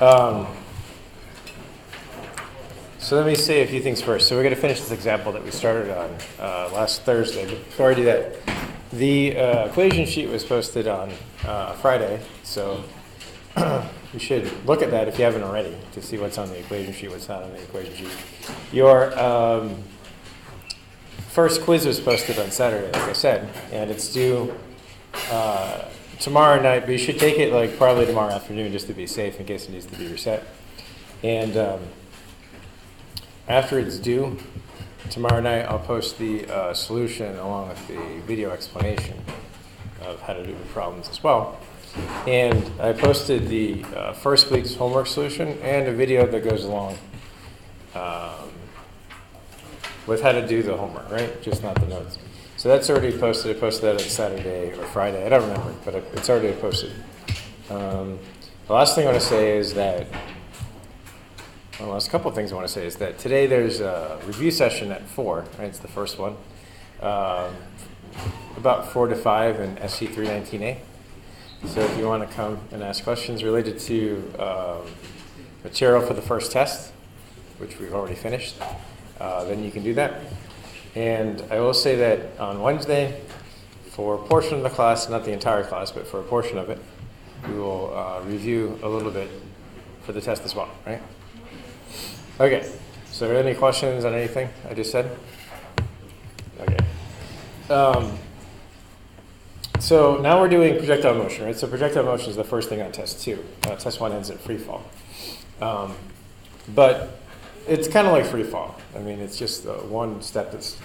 Um, so let me say a few things first. So we're going to finish this example that we started on last Thursday. But before I do that, the equation sheet was posted on Friday. So you should look at that if you haven't already to see what's on the equation sheet, what's not on the equation sheet. Your first quiz was posted on Saturday, like I said, and it's due tomorrow night, but you should take it like probably tomorrow afternoon just to be safe in case it needs to be reset. And after it's due tomorrow night, I'll post the solution along with the video explanation of how to do the problems as well. And I posted the first week's homework solution and a video that goes along with how to do the homework, right? Just not the notes. So that's already posted. I posted that on Saturday or Friday. I don't remember, but it's already posted. The last thing I want to say is that, well, last couple of things I want to say is that today there's a review session at 4, right? It's the first one. About 4 to 5 in SC 319A. So if you want to come and ask questions related to material for the first test, which we've already finished, then you can do that. And I will say that on Wednesday, for a portion of the class, not the entire class, but for a portion of it, we will review a little bit for the test as well, right? Okay, so are there any questions on anything I just said? Okay. So now we're doing projectile motion, right? So projectile motion is the first thing on test 2. Test 1 ends at free fall. But it's kind of like free fall. I mean, it's just one step that's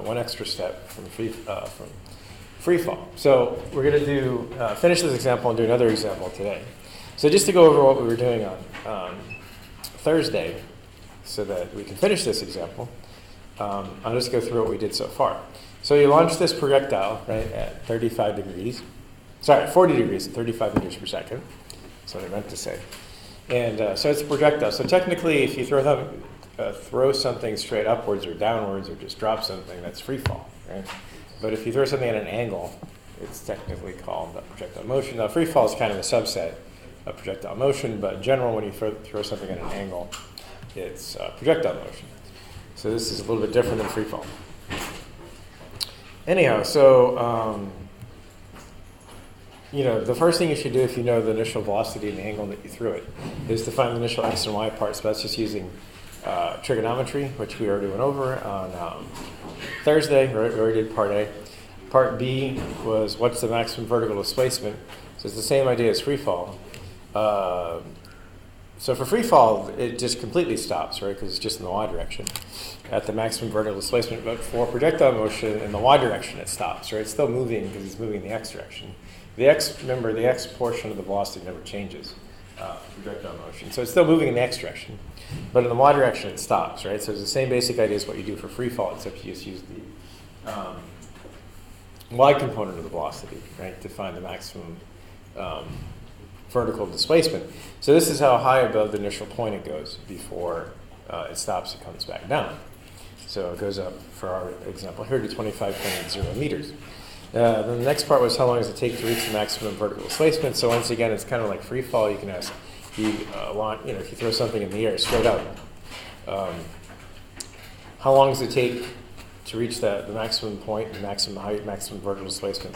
one extra step from free fall. So we're going to do finish this example and do another example today. So just to go over what we were doing on Thursday, so that we can finish this example, I'll just go through what we did so far. So you launch this projectile, right, at 35 degrees. Sorry, 40 degrees at 35 meters per second. That's what I meant to say. And so it's a projectile. So technically, if you throw something straight upwards or downwards or just drop something, that's free fall, right? But if you throw something at an angle, it's technically called projectile motion. Now, free fall is kind of a subset of projectile motion, but in general, when you throw something at an angle, it's projectile motion. So this is a little bit different than free fall. Anyhow, so the first thing you should do if you know the initial velocity and the angle that you threw it is to find the initial x and y parts. So that's just using trigonometry, which we already went over on Thursday. Right? We already did part A. Part B was what's the maximum vertical displacement. So it's the same idea as free fall. So for free fall, it just completely stops, right? Because it's just in the y direction at the maximum vertical displacement. But for projectile motion in the y direction, it stops, right? It's still moving because it's moving in the x direction. Remember, the x portion of the velocity never changes projectile motion. So it's still moving in the x direction, but in the y direction, it stops, right? So it's the same basic idea as what you do for free fall, except you just use the y component of the velocity, right, to find the maximum vertical displacement. So this is how high above the initial point it goes before it stops and comes back down. So it goes up, for our example here, to 25.80 meters. Then the next part was how long does it take to reach the maximum vertical displacement. So once again, it's kind of like free fall. You can ask, if you throw something in the air straight up, how long does it take to reach the maximum point, the maximum height, maximum vertical displacement?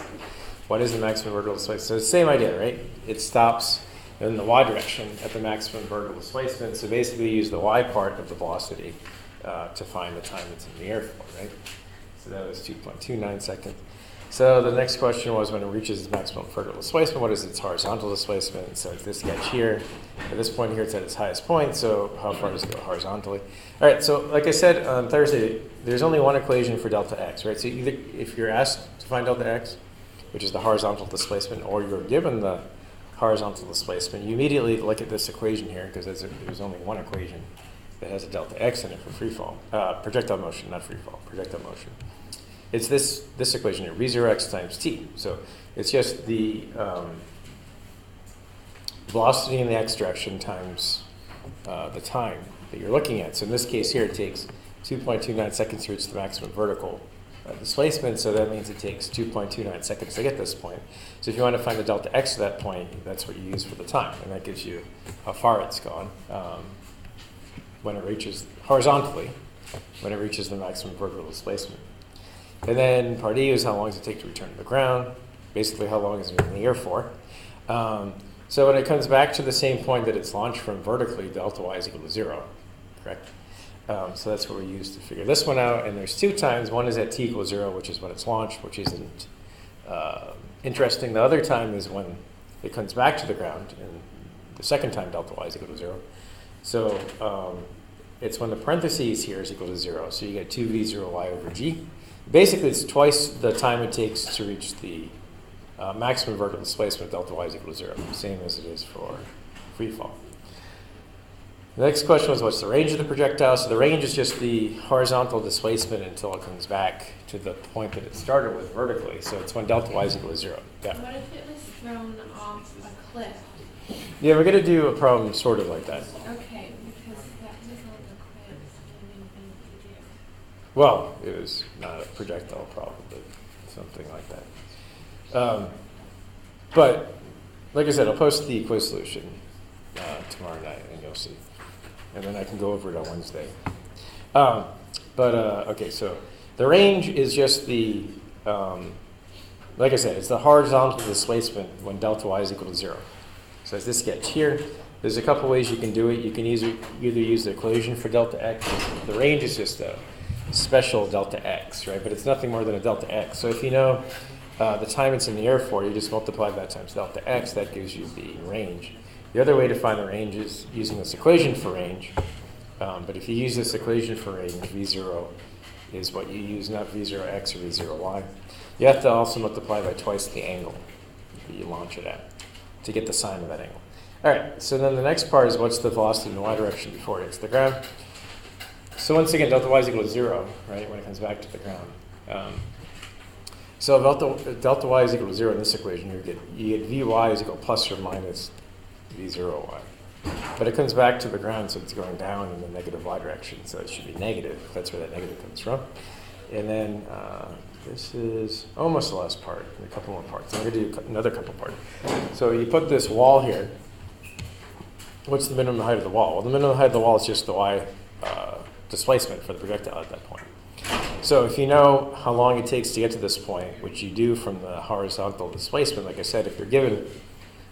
What is the maximum vertical displacement? So it's the same idea, right? It stops in the y direction at the maximum vertical displacement. So basically you use the y part of the velocity to find the time it's in the air for, right? So that was 2.29 seconds. So the next question was when it reaches its maximum vertical displacement, what is its horizontal displacement? So this sketch here, at this point here, it's at its highest point, so how far does it go horizontally? All right, so like I said on Thursday, there's only one equation for delta x, right? So either if you're asked to find delta x, which is the horizontal displacement, or you're given the horizontal displacement, you immediately look at this equation here, because there's only one equation that has a delta x in it for free fall. Projectile motion, not free fall, projectile motion. It's this equation here, v0x times t. So it's just the velocity in the x direction times the time that you're looking at. So in this case here, it takes 2.29 seconds to reach the maximum vertical displacement, so that means it takes 2.29 seconds to get this point. So if you want to find the delta x to that point, that's what you use for the time, and that gives you how far it's gone when it reaches horizontally, when it reaches the maximum vertical displacement. And then part E is how long does it take to return to the ground, basically how long is it in the air for. So when it comes back to the same point that it's launched from vertically, delta y is equal to 0, correct? So that's what we use to figure this one out. And there's two times. One is at t equals 0, which is when it's launched, which isn't interesting. The other time is when it comes back to the ground, and the second time delta y is equal to 0. So it's when the parentheses here is equal to 0. So you get 2v0y over g. Basically, it's twice the time it takes to reach the maximum vertical displacement, delta y is equal to 0, same as it is for free fall. The next question was, what's the range of the projectile? So the range is just the horizontal displacement until it comes back to the point that it started with vertically. So it's when delta y is equal to 0. Yeah. What if it was thrown off a cliff? Yeah, we're going to do a problem sort of like that. Okay, because that was on the quiz. I didn't think you do. Well, it was not a projectile problem, but something like that. But like I said, I'll post the quiz solution tomorrow night, and you'll see. And then I can go over it on Wednesday. Okay, so the range is just the, like I said, it's the horizontal displacement when delta y is equal to 0. So as this gets here, there's a couple ways you can do it. You can either use the equation for delta x. The range is just a special delta x, right? But it's nothing more than a delta x. So if you know the time it's in the air for, you just multiply that times delta x. That gives you the range. The other way to find the range is using this equation for range. But if you use this equation for range, v0 is what you use, not v0x or v0y. You have to also multiply by twice the angle that you launch it at to get the sine of that angle. All right, so then the next part is what's the velocity in the y direction before it hits the ground. So once again, delta y is equal to 0, right, when it comes back to the ground. So delta y is equal to 0 in this equation, you get vy is equal to plus or minus v0y. But it comes back to the ground, so it's going down in the negative y direction, so it should be negative. That's where that negative comes from. And then this is almost the last part, a couple more parts. I'm going to do another couple parts. So you put this wall here. What's the minimum height of the wall? Well, the minimum height of the wall is just the y displacement for the projectile at that point. So if you know how long it takes to get to this point, which you do from the horizontal displacement, like I said, if you're given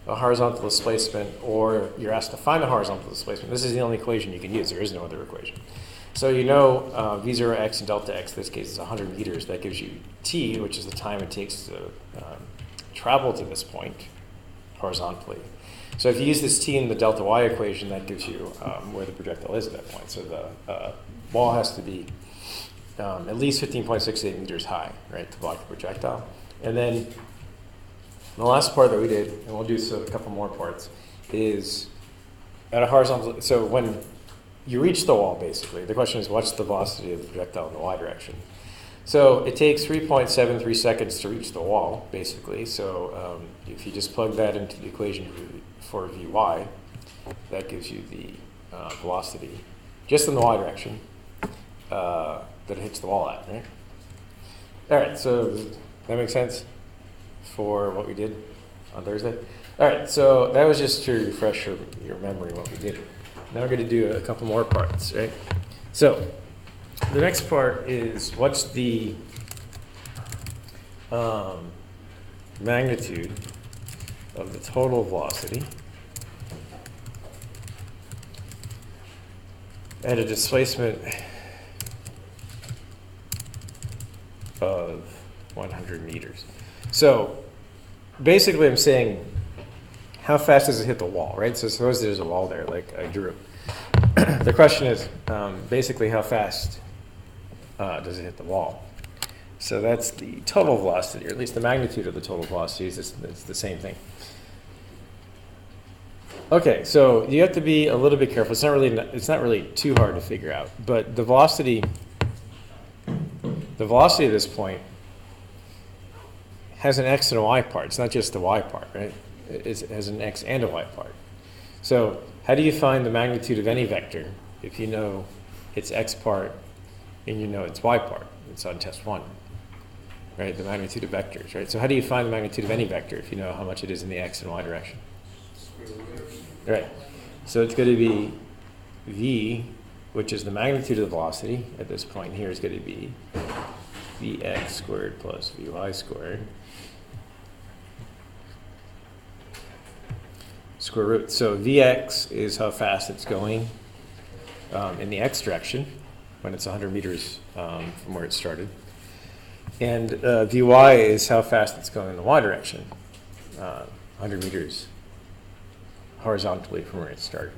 a horizontal displacement or you're asked to find a horizontal displacement, this is the only equation you can use. There is no other equation. So you know v0x and delta x, in this case is 100 meters. That gives you t, which is the time it takes to travel to this point horizontally. So if you use this t in the delta y equation, that gives you where the projectile is at that point. So the wall has to be at least 15.68 meters high, right, to block the projectile. And then the last part that we did, and we'll do a couple more parts, is at a horizontal, so when you reach the wall, basically, the question is what's the velocity of the projectile in the y direction? So it takes 3.73 seconds to reach the wall, basically. So if you just plug that into the equation for Vy, that gives you the velocity, just in the y direction, that it hits the wall at, right? All right, so does that make sense for what we did on Thursday? All right, so that was just to refresh your memory what we did. Now we're going to do a couple more parts, right? So the next part is what's the magnitude of the total velocity at a displacement of 100 meters. So basically I'm saying how fast does it hit the wall, right? So suppose there's a wall there, like I drew. The question is basically how fast does it hit the wall? So that's the total velocity, or at least the magnitude of the total velocity is the same thing. Okay, so you have to be a little bit careful. It's not really too hard to figure out, but the velocity at this point has an x and a y part. It's not just the y part, right? It has an x and a y part. So how do you find the magnitude of any vector if you know its x part and you know its y part? It's on test 1. right? The magnitude of vectors, right? So how do you find the magnitude of any vector if you know how much it is in the x and y direction? Right. So it's going to be v, which is the magnitude of the velocity at this point here, is going to be vx squared plus vy squared square root. So vx is how fast it's going in the x direction when it's 100 meters from where it started. And vy is how fast it's going in the y direction, 100 meters horizontally from where it started.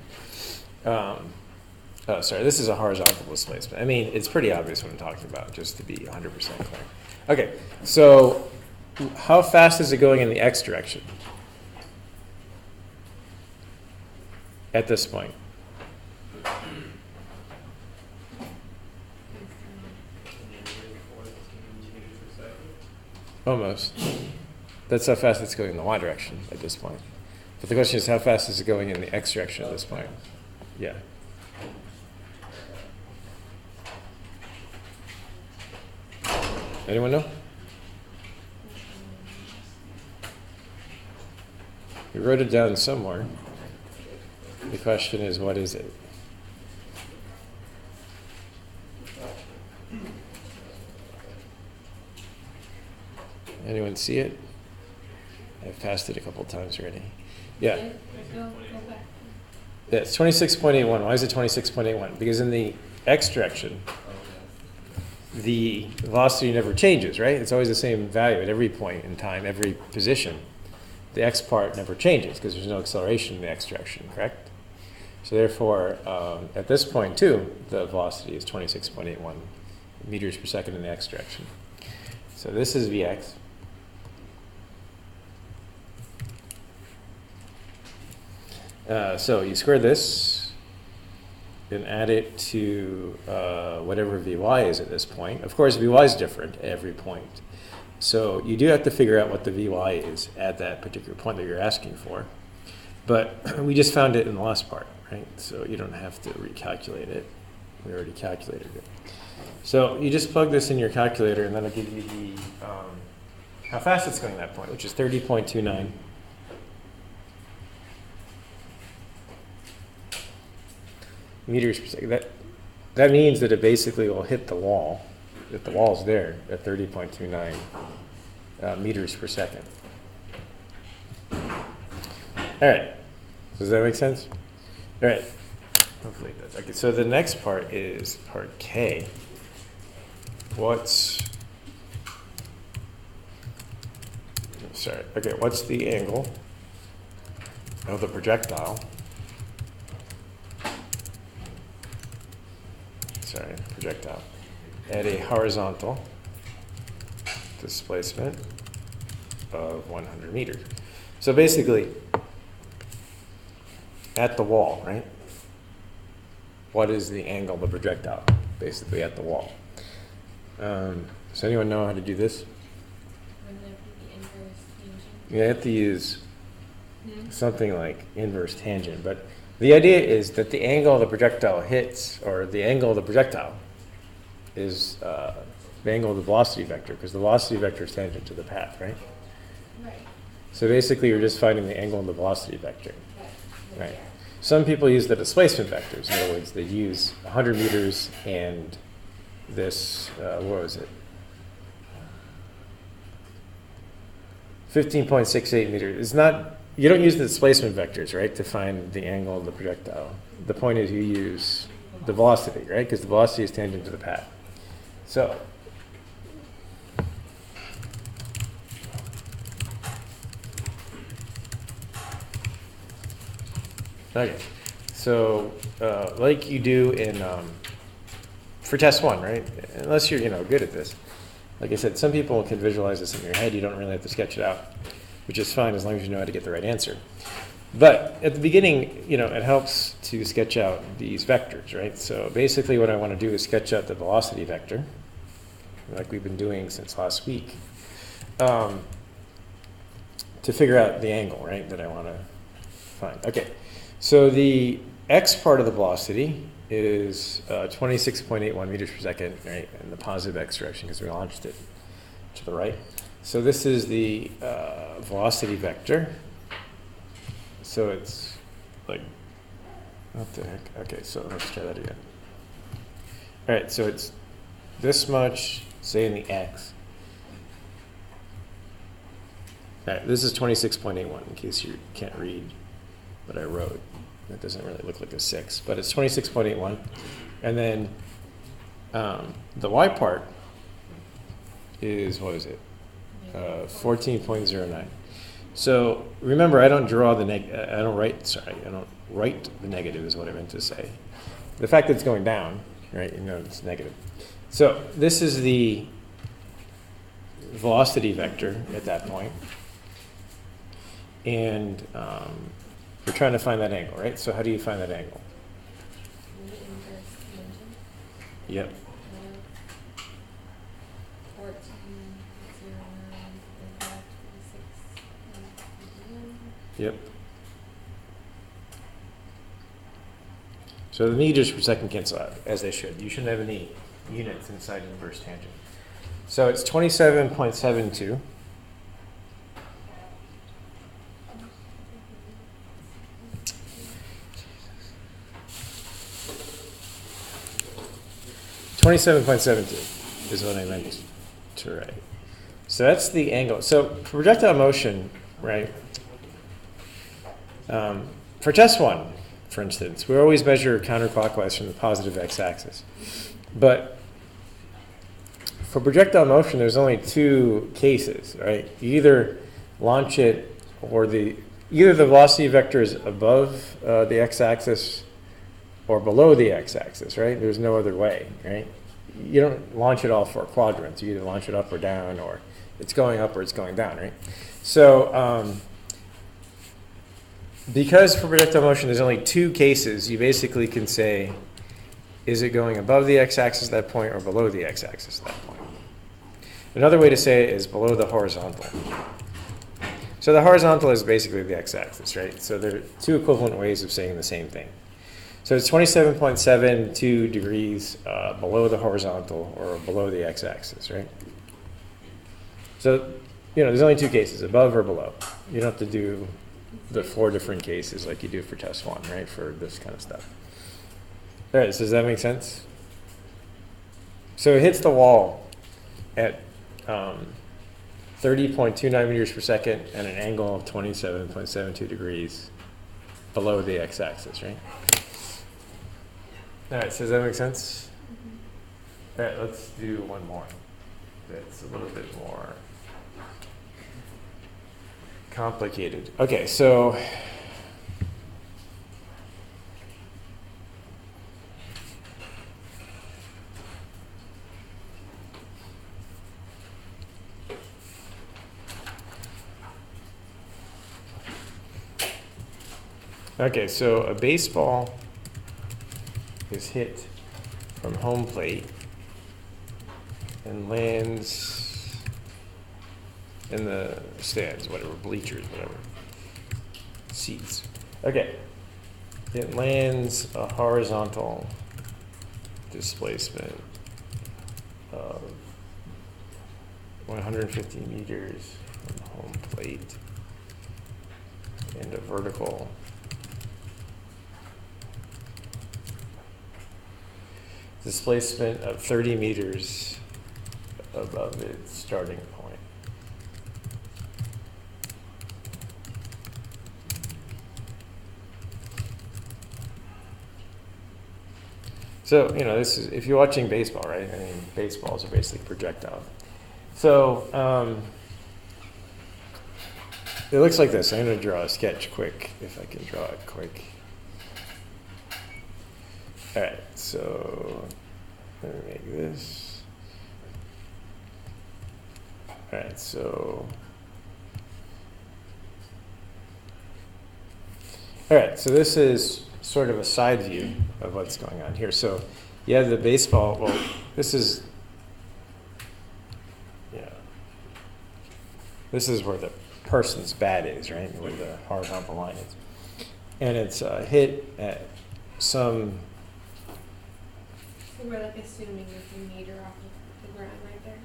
Oh, sorry, this is a horizontal displacement. I mean, it's pretty obvious what I'm talking about, just to be 100% clear. Okay, so how fast is it going in the x direction at this point? Almost. That's how fast it's going in the y direction at this point. But the question is, how fast is it going in the x direction at this point? Yeah. Anyone know? We wrote it down somewhere. The question is, what is it? Anyone see it? I've passed it a couple times already. Yeah. Go back. Yeah, it's 26.81. Why is it 26.81? Because in the x direction, the velocity never changes, right? It's always the same value at every point in time, every position. The x part never changes because there's no acceleration in the x direction, correct? So therefore, at this point too, the velocity is 26.81 meters per second in the x direction. So this is Vx. So you square this and add it to whatever Vy is at this point. Of course, Vy is different at every point. So you do have to figure out what the Vy is at that particular point that you're asking for. But we just found it in the last part, right? So you don't have to recalculate it. We already calculated it. So you just plug this in your calculator, and that'll give you the how fast it's going at that point, which is 30.29. meters per second. That means that it basically will hit the wall, if the wall's there, at 30.29 meters per second. All right. Does that make sense? All right. Hopefully it does. Okay, so the next part is part K. What's the angle of the projectile? Projectile at a horizontal displacement of 100 meters. So basically, at the wall, right? What is the angle of the projectile? Basically at the wall. Does anyone know how to do this? Wouldn't that be the inverse tangent? You have to use something like inverse tangent, but the idea is that the angle of the projectile hits, or the angle of the projectile is the angle of the velocity vector, because the velocity vector is tangent to the path, right? Right. So basically you're just finding the angle of the velocity vector. Right. Right. Some people use the displacement vectors. In other words, they use 100 meters and this, what was it? 15.68 meters. It's not, you don't use the displacement vectors, right, to find the angle of the projectile. The point is you use the velocity, right, because the velocity is tangent to the path. So, okay. So, like you do in, for test one, right, unless you're, good at this. Like I said, some people can visualize this in your head. You don't really have to sketch it out, which is fine as long as you know how to get the right answer. But at the beginning, it helps to sketch out these vectors, right? So basically what I want to do is sketch out the velocity vector, like we've been doing since last week, to figure out the angle, right, that I want to find. Okay, so the x part of the velocity is 26.81 meters per second, right, in the positive x direction because we launched it to the right. So this is the velocity vector. So it's like, what the heck? Okay, so let's try that again. All right, so it's this much, say in the x. All right, this is 26.81 in case you can't read what I wrote. That doesn't really look like a 6, but it's 26.81. And then the y part is, what is it? 14.09. So remember, I don't write the negative is what I meant to say. The fact that it's going down, right, you know it's negative. So this is the velocity vector at that point. And we're trying to find that angle, right? So how do you find that angle? Yep. 14.09 Yep. So the meters per second cancel out, as they should. You shouldn't have any units inside inverse tangent. So it's 27.72. is what I meant to write. So that's the angle. So for projectile motion, right? For test one, for instance, we always measure counterclockwise from the positive x-axis. But for projectile motion, there's only two cases, right? You either launch it, or either the velocity vector is above the x-axis or below the x-axis, right? There's no other way, right? You don't launch it all four quadrants. You either launch it up or down, or it's going up or it's going down, right? So because for projectile motion there's only two cases, you basically can say, is it going above the x-axis at that point or below the x-axis at that point? Another way to say it is below the horizontal. So the horizontal is basically the x-axis, right? So there are two equivalent ways of saying the same thing. So it's 27.72 degrees below the horizontal or below the x-axis, right? So, there's only two cases, above or below. You don't have to do the four different cases like you do for test one, right, for this kind of stuff. All right, so does that make sense? So it hits the wall at 30.29 meters per second and an angle of 27.72 degrees below the x-axis, right? All right, so does that make sense? Mm-hmm. All right, let's do one more. That's a little bit more complicated. Okay, so a baseball is hit from home plate and lands in the stands, whatever, bleachers, whatever, seats. Okay, it lands a horizontal displacement of 150 meters from home plate and a vertical displacement of 30 meters above its starting point. So, this is, if you're watching baseball, right? I mean, baseballs are basically projectiles. So, it looks like this. I'm going to draw a sketch quick, if I can draw it quick. All right, so let me make this. All right, so this is sort of a side view of what's going on here. So you have the baseball. Well, this is where the person's bat is, right? Where the horizontal line is, and it's hit at some. So we're assuming there's a meter off of the ground right there.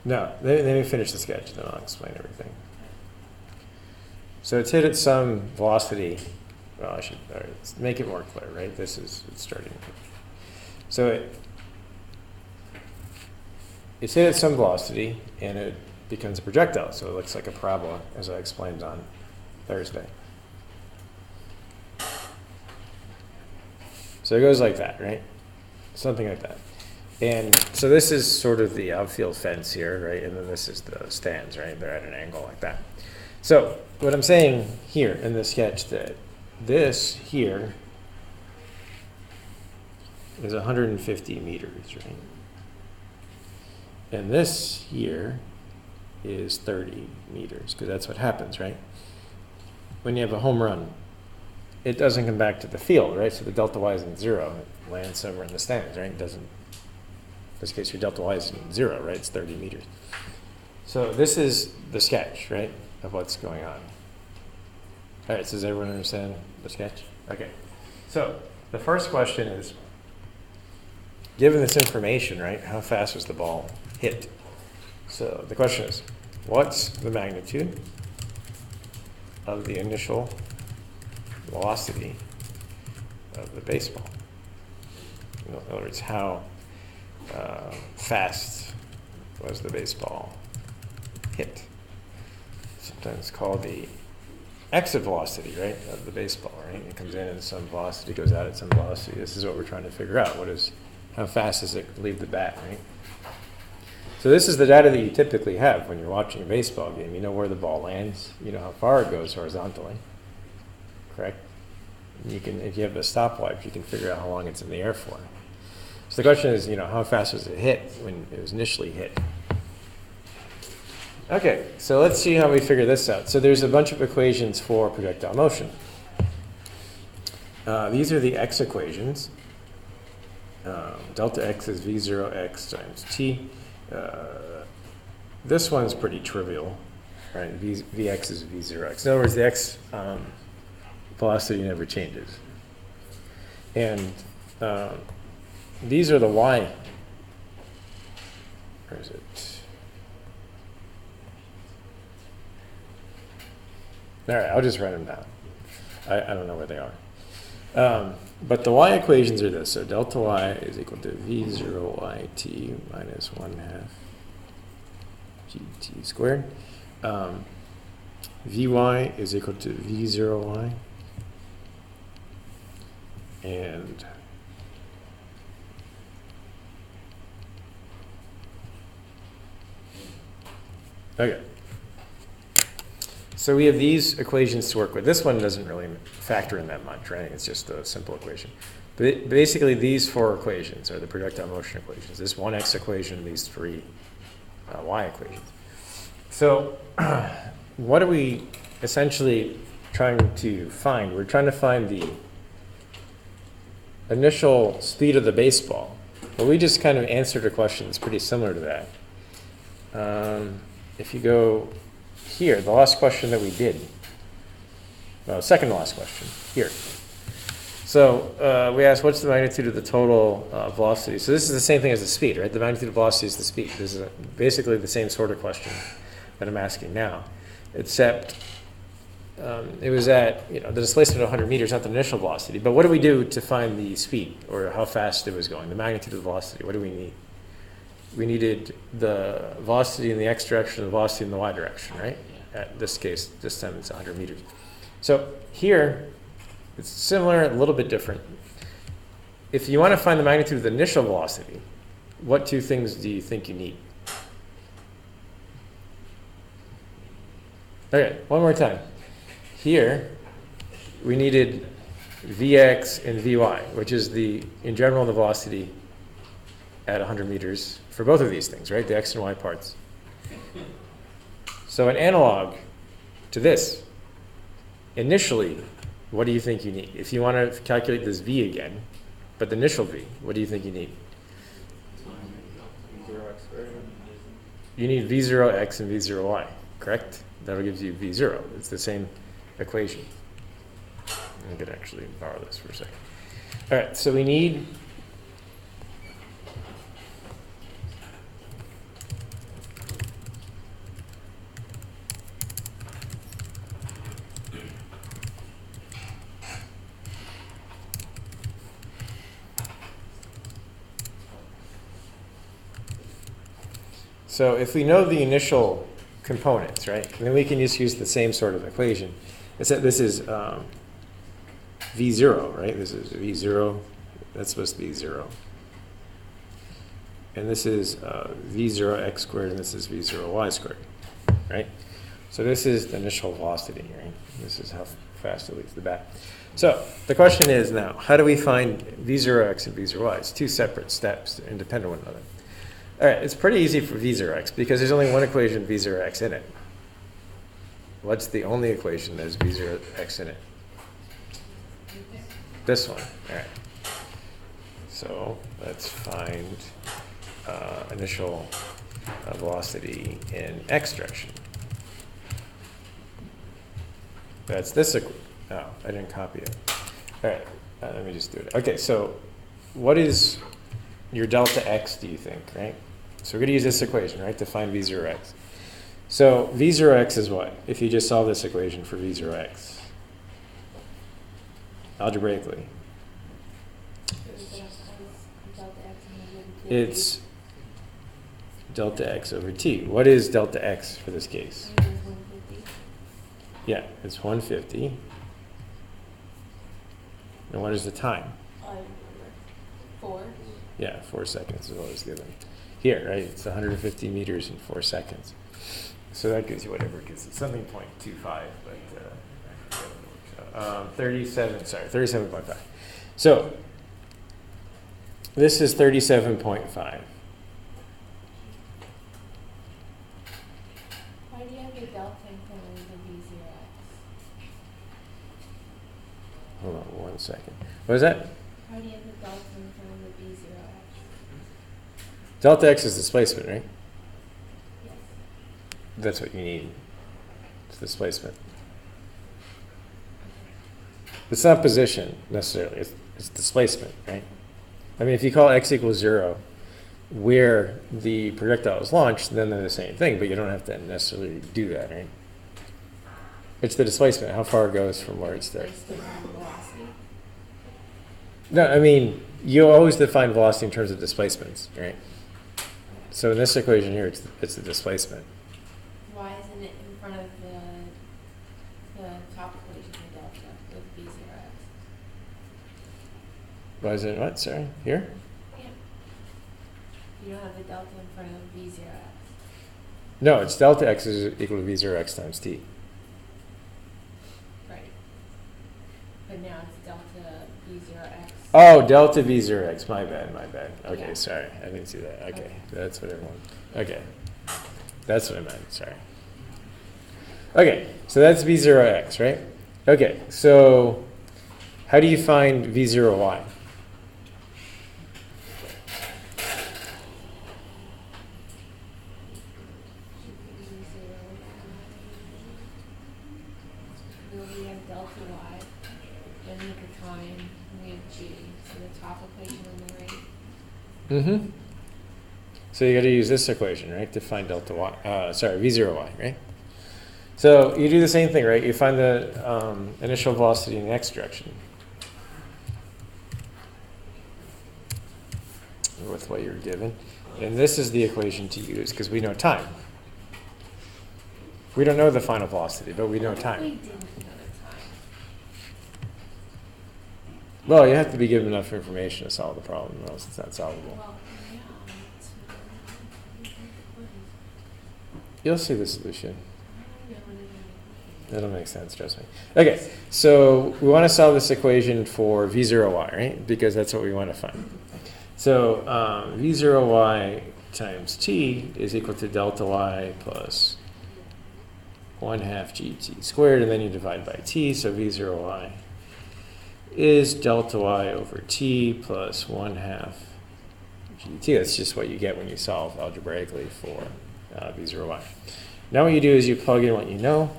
No, let me finish the sketch, then I'll explain everything. So it's hit at some velocity. Well, I should let's make it more clear, right? It's starting. So it's hit at some velocity, and it becomes a projectile. So it looks like a parabola, as I explained on Thursday. So it goes like that, right? Something like that. And so this is sort of the outfield fence here, right? And then this is the stands, right? They're at an angle like that. So what I'm saying here in the sketch, that this here is 150 meters, right? And this here is 30 meters, because that's what happens, right? When you have a home run, it doesn't come back to the field, right? So the delta y isn't 0. It lands somewhere in the stands, right? It doesn't. In this case, your delta y is 0, right? It's 30 meters. So this is the sketch, right, of what's going on. All right, so does everyone understand the sketch? Okay. So the first question is, given this information, right, how fast was the ball hit? So the question is, what's the magnitude of the initial velocity of the baseball? In other words, how fast was the baseball hit? Sometimes called the exit velocity, right, of the baseball, right? It comes in at some velocity, goes out at some velocity. This is what we're trying to figure out. How fast does it leave the bat, right? So this is the data that you typically have when you're watching a baseball game. You know where the ball lands. You know how far it goes horizontally, correct? You can, if you have a stopwatch, you can figure out how long it's in the air for. So the question is, how fast was it hit when it was initially hit? Okay, so let's see how we figure this out. So there's a bunch of equations for projectile motion. These are the x equations. Delta x is v0x times t. This one's pretty trivial, right? Vx is v0x. In other words, the x velocity never changes. And these are the y. Where is it? All right, I'll just write them down. I don't know where they are. But the y equations are this. So delta y is equal to v0yt minus 1/2 gt squared. Vy is equal to v0y. And okay. So we have these equations to work with. This one doesn't really factor in that much, right? It's just a simple equation. But basically, these four equations are the projectile motion equations. This one x equation, these three y equations. So what are we essentially trying to find? We're trying to find the initial speed of the baseball. Well, we just kind of answered a question that's pretty similar to that. If you go here, the last question that we did, second to last question, here. So we asked, what's the magnitude of the total velocity? So this is the same thing as the speed, right? The magnitude of velocity is the speed. This is basically the same sort of question that I'm asking now, except it was at, the displacement of 100 meters, not the initial velocity. But what do we do to find the speed, or how fast it was going, the magnitude of the velocity? What do we need? We needed the velocity in the x direction and the velocity in the y direction, right? At this case, this time it's 100 meters. So here, it's similar, a little bit different. If you want to find the magnitude of the initial velocity, what two things do you think you need? Okay, one more time. Here, we needed Vx and Vy, which is in general, the velocity at 100 meters for both of these things, right? The x and y parts. So an analog to this, initially, what do you think you need? If you want to calculate this v again, but the initial v, what do you think you need? You need v0x and v0y, correct? That gives you v0. It's the same equation. I could actually borrow this for a second. All right, so we need So if we know the initial components, right, then we can just use the same sort of equation. Except this is V0, right? This is V0. That's supposed to be 0. And this is V0x squared, and this is V0y squared, right? So this is the initial velocity, right? This is how fast it leaves the bat. So the question is now, how do we find V0x and V0y? It's two separate steps, independent of one another. All right, it's pretty easy for V0x because there's only one equation V0x in it. What's the only equation that has V0x in it? This one. All right. So let's find initial velocity in x direction. That's this. Oh, I didn't copy it. All right, let me just do it. Okay, so what is your delta x, do you think, right? So we're going to use this equation, right, to find V0x. So V0x is what? If you just solve this equation for V0x, algebraically, it's delta x over t. What is delta x for this case? Yeah, it's 150. And what is the time? 4. Yeah, 4 seconds is what is given. Here, right? It's 150 meters in 4 seconds. So that gives you whatever it gives. It's something 0.25, but I forget what it works out. 37.5. So this is 37.5. Why do you have a delta in front of the V0x? Hold on 1 second. What is that? Why do you have a delta in front of the V0x? Delta x is displacement, right? Yes. That's what you need. It's displacement. It's not position necessarily. It's displacement, right? I mean, if you call x equals 0 where the projectile is launched, then they're the same thing, but you don't have to necessarily do that, right? It's the displacement, how far it goes from where it's there. Velocity? No, I mean, you always define velocity in terms of displacements, right? So in this equation here, it's the displacement. Why isn't it in front of the top equation, the delta, with V0x? Why is it what? Sorry, here? Yeah. You don't have the delta in front of V0x. No, it's delta x is equal to v0x times t. Right. But now it's delta V0x. Oh, delta v0x. My bad. Okay, Yeah. sorry. I didn't see that. Okay, Okay. that's what everyone. Okay, that's what I meant. Sorry. Okay, so that's v0x, right? Okay, so how do you find v0y? We have delta y, then we have time, and we have g. So the top equation on the right. Mm-hmm. So you got to use this equation, right, to find delta y. V0y, right? So you do the same thing, right? You find the initial velocity in the x direction with what you're given, and this is the equation to use because we know time. We don't know the final velocity, but we know We time. didn't know the time. Well, you have to be given enough information to solve the problem, or else it's not solvable. Well, yeah. You'll see the solution. I don't know what it is. That'll make sense, trust me. Okay, so we want to solve this equation for v0y, right? Because that's what we want to find. So v0y times t is equal to delta y plus 1/2 gt squared, and then you divide by t, so v0y is delta y over t plus 1/2 gt. That's just what you get when you solve algebraically for v0y. Now what you do is you plug in what you know.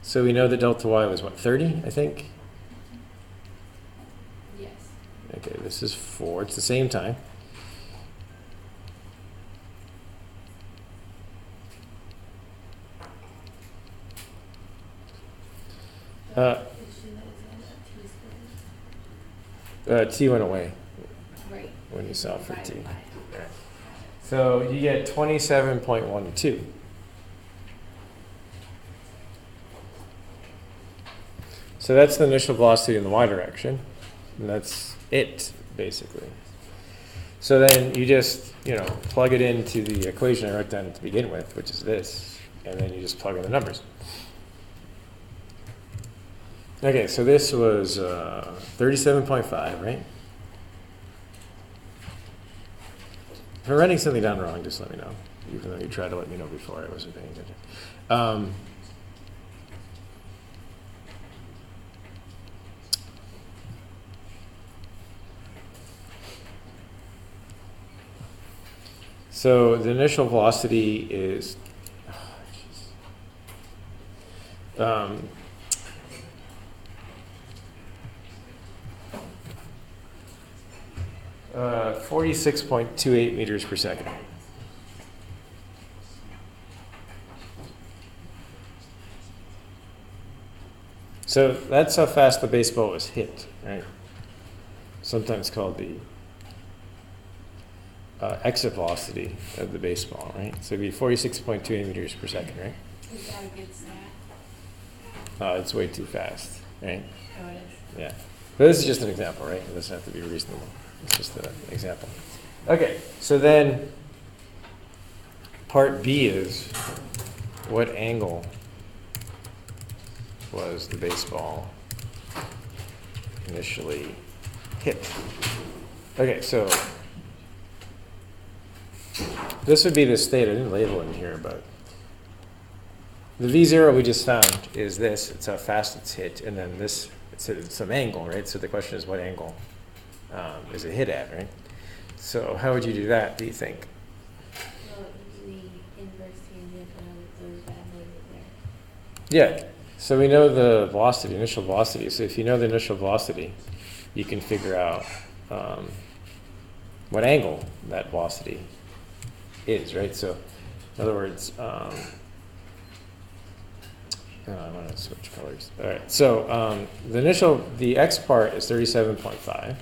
So we know that delta y was what, 30, I think? Yes. Okay, this is 4. It's the same time. T went away Right. when you solve for t. Divided by. So you get 27.12. So that's the initial velocity in the y direction, and that's it, basically. So then you just, plug it into the equation I wrote down to begin with, which is this, and then you just plug in the numbers. Okay, so this was 37.5, right? If I'm writing something down wrong, just let me know. Even though you tried to let me know before, I wasn't paying attention. So the initial velocity is 46.28 meters per second. So that's how fast the baseball was hit, right? Sometimes called the exit velocity of the baseball, right? So it'd be 46.28 meters per second, right? Is that a good stat? It's way too fast, right? Oh, it is. Yeah. But this is just an example, right? It doesn't have to be reasonable. It's just an example. Okay, so then part B is what angle was the baseball initially hit? Okay, so this would be the state. I didn't label it in here, but the V0 we just found is this. It's how fast it's hit, and then this, it's some angle, right? So the question is what angle is it hit at, right? So how would you do that, do you think? Well, usually inverse tangent when those bad numbers there. Yeah, so we know the velocity, initial velocity. So if you know the initial velocity, you can figure out what angle that velocity is, right? So in other words, I want to switch colors. All right, so the x part is 37.5.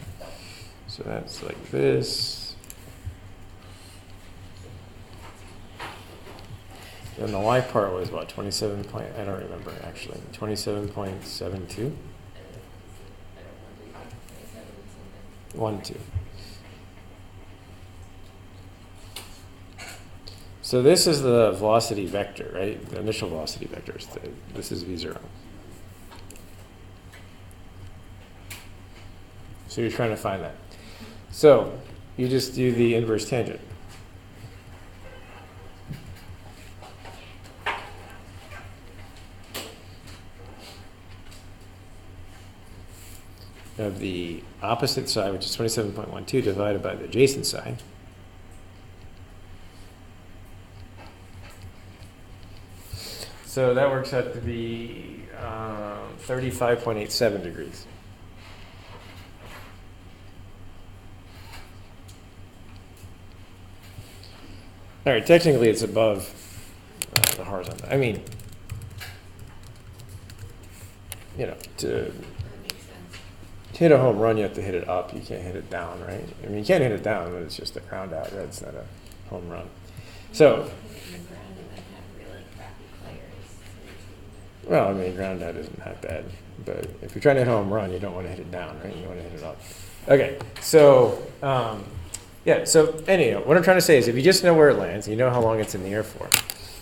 So that's like this. And the y part was what, 27 point, I don't remember actually, 27.72? 1, 2. So this is the velocity vector, right? The initial velocity vector. This is V0. So you're trying to find that. So you just do the inverse tangent. Of the opposite side, which is 27.12, divided by the adjacent side. So that works out to be 35.87 degrees. All right, technically it's above the horizontal. I mean, to That makes sense. hit a home run, you have to hit it up. You can't hit it down, right? I mean, you can't hit it down, but it's just a ground out. Right? It's not a home run. So, On the ground and then have really crappy players. well, I mean, ground out isn't that bad. But if you're trying to hit a home run, you don't want to hit it down, right? You want to hit it up. Okay, so, yeah, so anyhow, what I'm trying to say is if you just know where it lands, you know how long it's in the air for,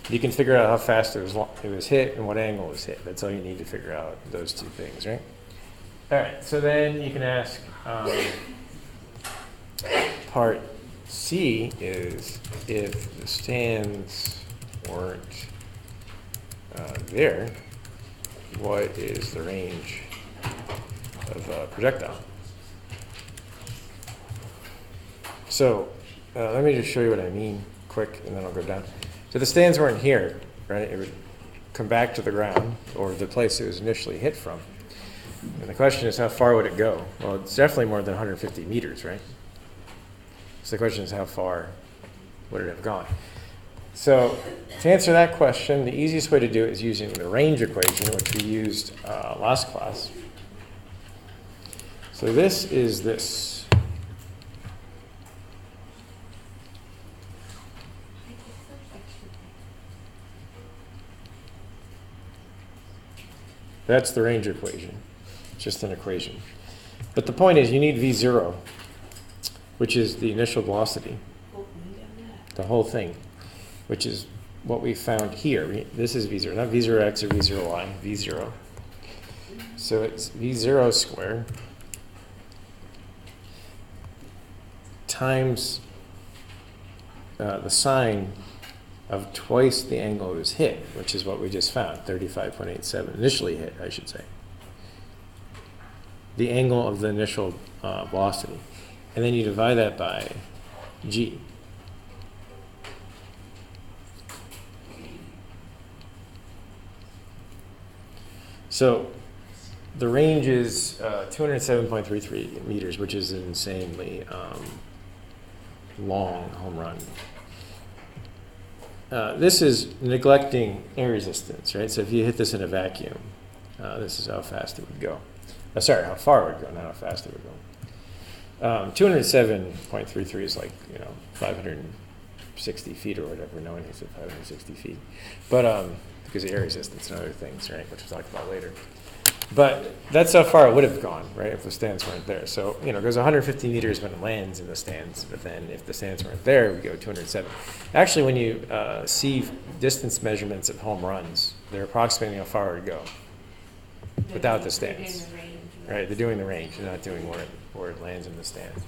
you can figure out how fast it was hit and what angle it was hit. That's all you need to figure out those two things, right? All right, so then you can ask, part C is if the stands weren't there, what is the range of a projectile? So let me just show you what I mean quick, and then I'll go down. So the stands weren't here, right? It would come back to the ground, or the place it was initially hit from. And the question is, how far would it go? Well, it's definitely more than 150 meters, right? So the question is, how far would it have gone? So to answer that question, the easiest way to do it is using the range equation, which we used last class. So this is this. That's the range equation. It's just an equation. But the point is you need V0, which is the initial velocity, the whole thing, which is what we found here. This is V0, not V0x or V0y, V0. So it's V0 squared times the sine of twice the angle it was hit, which is what we just found, 35.87, initially hit, I should say. The angle of the initial velocity. And then you divide that by g. So the range is 207.33 meters, which is an insanely long home run. This is neglecting air resistance, right? So if you hit this in a vacuum, this is how fast it would go. Sorry, how far it would go, not how fast it would go. 207.33 is like, 560 feet or whatever. No one hits it 560 feet. But because of air resistance and other things, right, which we'll talk about later. But that's how far it would have gone, right, if the stands weren't there. So, it goes 150 meters when it lands in the stands, but then if the stands weren't there, we go 207. Actually, when you see distance measurements of home runs, they're approximating how far it would go without the stands. Right, they're doing the range, they're not doing where it lands in the stands.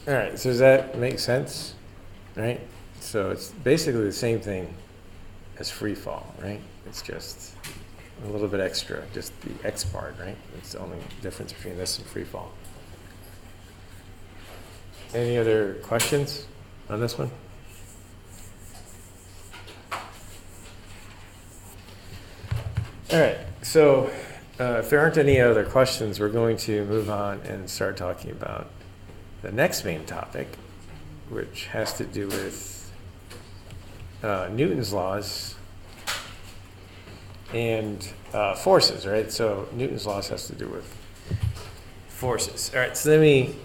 All right, so does that make sense? Right? So it's basically the same thing as free fall, right? It's just a little bit extra, just the X part, right? It's the only difference between this and free fall. Any other questions on this one? All right, so if there aren't any other questions, we're going to move on and start talking about the next main topic, which has to do with Newton's laws and forces, right? So Newton's laws has to do with forces. All right, so let me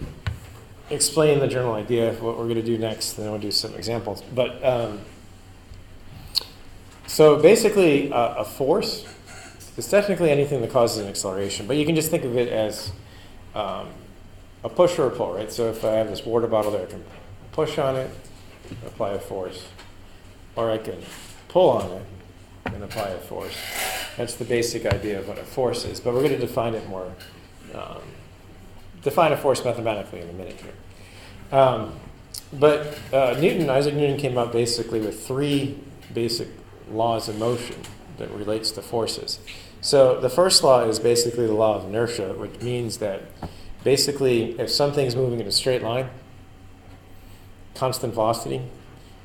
explain the general idea of what we're going to do next, and then we'll do some examples. But so basically, a force is technically anything that causes an acceleration, but you can just think of it as a push or a pull, right? So if I have this water bottle there, I can push on it, apply a force, or I can pull on it and apply a force. That's the basic idea of what a force is, but we're going to define it more, define a force mathematically in a minute here. But Isaac Newton came up basically with three basic laws of motion that relates to forces. So the first law is basically the law of inertia, which means that basically if something's moving in a straight line, constant velocity,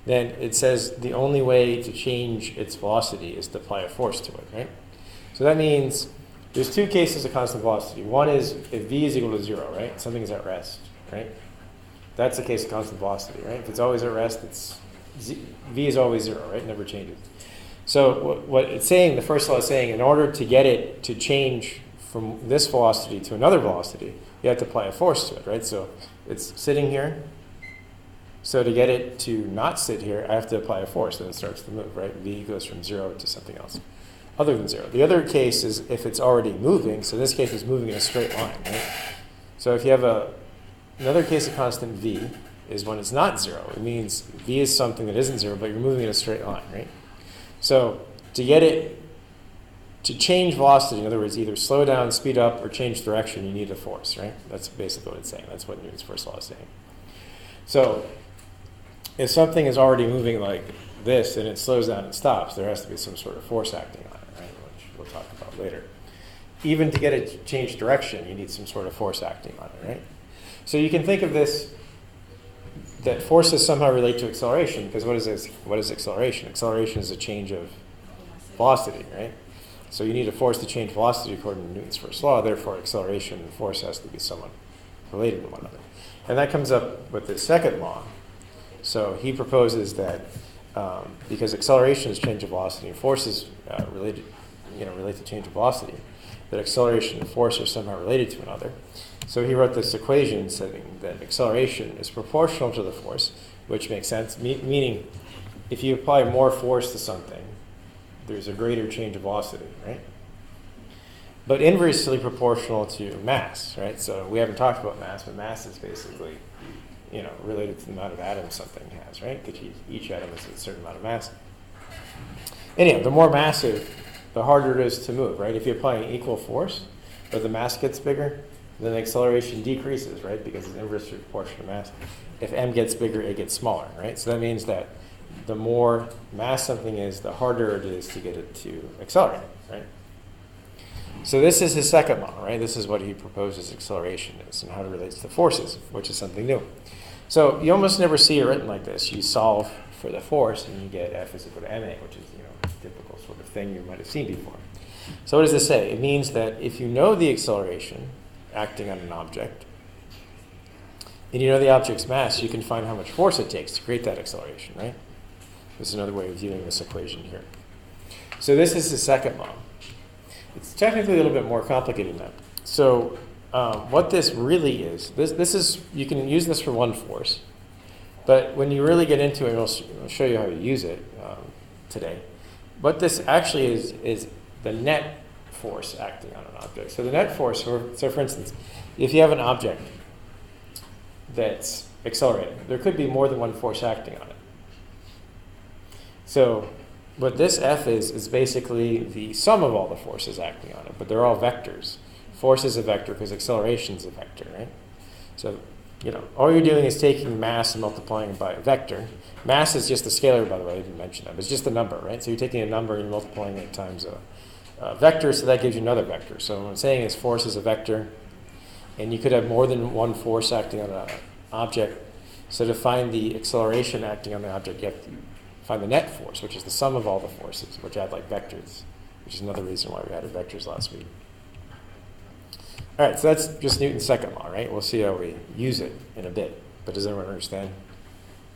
then it says the only way to change its velocity is to apply a force to it, right? So that means there's two cases of constant velocity. One is if v is equal to 0, right? Something's at rest, right? That's the case of constant velocity, right? If it's always at rest, v is always 0, right? It never changes. So what it's saying, the first law is saying, in order to get it to change from this velocity to another velocity, you have to apply a force to it, right? So it's sitting here. So to get it to not sit here, I have to apply a force, then it starts to move, right? V goes from 0 to something else other than 0. The other case is if it's already moving. So this case is moving in a straight line, right? So if you have another case of constant v is when it's not 0. It means v is something that isn't 0, but you're moving in a straight line, right? So to get it to change velocity, in other words, either slow down, speed up, or change direction, you need a force, right? That's basically what it's saying. That's what Newton's first law is saying. So if something is already moving like this and it slows down and stops, there has to be some sort of force acting on it, right? Which we'll talk about later. Even to get it to change direction, you need some sort of force acting on it, right? So you can think of this, that forces somehow relate to acceleration, because what is this? What is acceleration? Acceleration is a change of velocity, right? So you need a force to change velocity according to Newton's first law. Therefore, acceleration and force has to be somewhat related to one another. And that comes up with the second law. So he proposes that because acceleration is change of velocity and force is relate to change of velocity, that acceleration and force are somehow related to another. So he wrote this equation saying that acceleration is proportional to the force, which makes sense, meaning if you apply more force to something, there's a greater change of velocity, right? But inversely proportional to mass, right? So we haven't talked about mass, but mass is basically, related to the amount of atoms something has, right? Because each atom has a certain amount of mass. Anyhow, the more massive, the harder it is to move, right? If you apply an equal force, but the mass gets bigger, then the acceleration decreases, right? Because it's inversely proportional to mass. If m gets bigger, it gets smaller, right? So that means that the more mass something is, the harder it is to get it to accelerate, right? So this is his second law, right? This is what he proposes acceleration is and how it relates to forces, which is something new. So you almost never see it written like this. You solve for the force and you get F is equal to ma, which is a typical sort of thing you might have seen before. So what does this say? It means that if you know the acceleration acting on an object, and you know the object's mass, you can find how much force it takes to create that acceleration, right? This is another way of viewing this equation here. So this is the second law. It's technically a little bit more complicated than that. So what this really is, this is, you can use this for one force, but when you really get into it, I'll show you how to use it today. What this actually is the net force acting on an object. So the net force, so for instance, if you have an object that's accelerating, there could be more than one force acting on it. So what this F is basically the sum of all the forces acting on it, but they're all vectors. Force is a vector because acceleration is a vector, right? So, all you're doing is taking mass and multiplying it by a vector. Mass is just a scalar, by the way, I didn't mention that, but it's just a number, right? So you're taking a number and multiplying it times a vector, so that gives you another vector. So what I'm saying is force is a vector, and you could have more than one force acting on an object. So to find the acceleration acting on the object, you have to find the net force, which is the sum of all the forces, which add like vectors, which is another reason why we added vectors last week. All right, so that's just Newton's second law, right? We'll see how we use it in a bit. But does everyone understand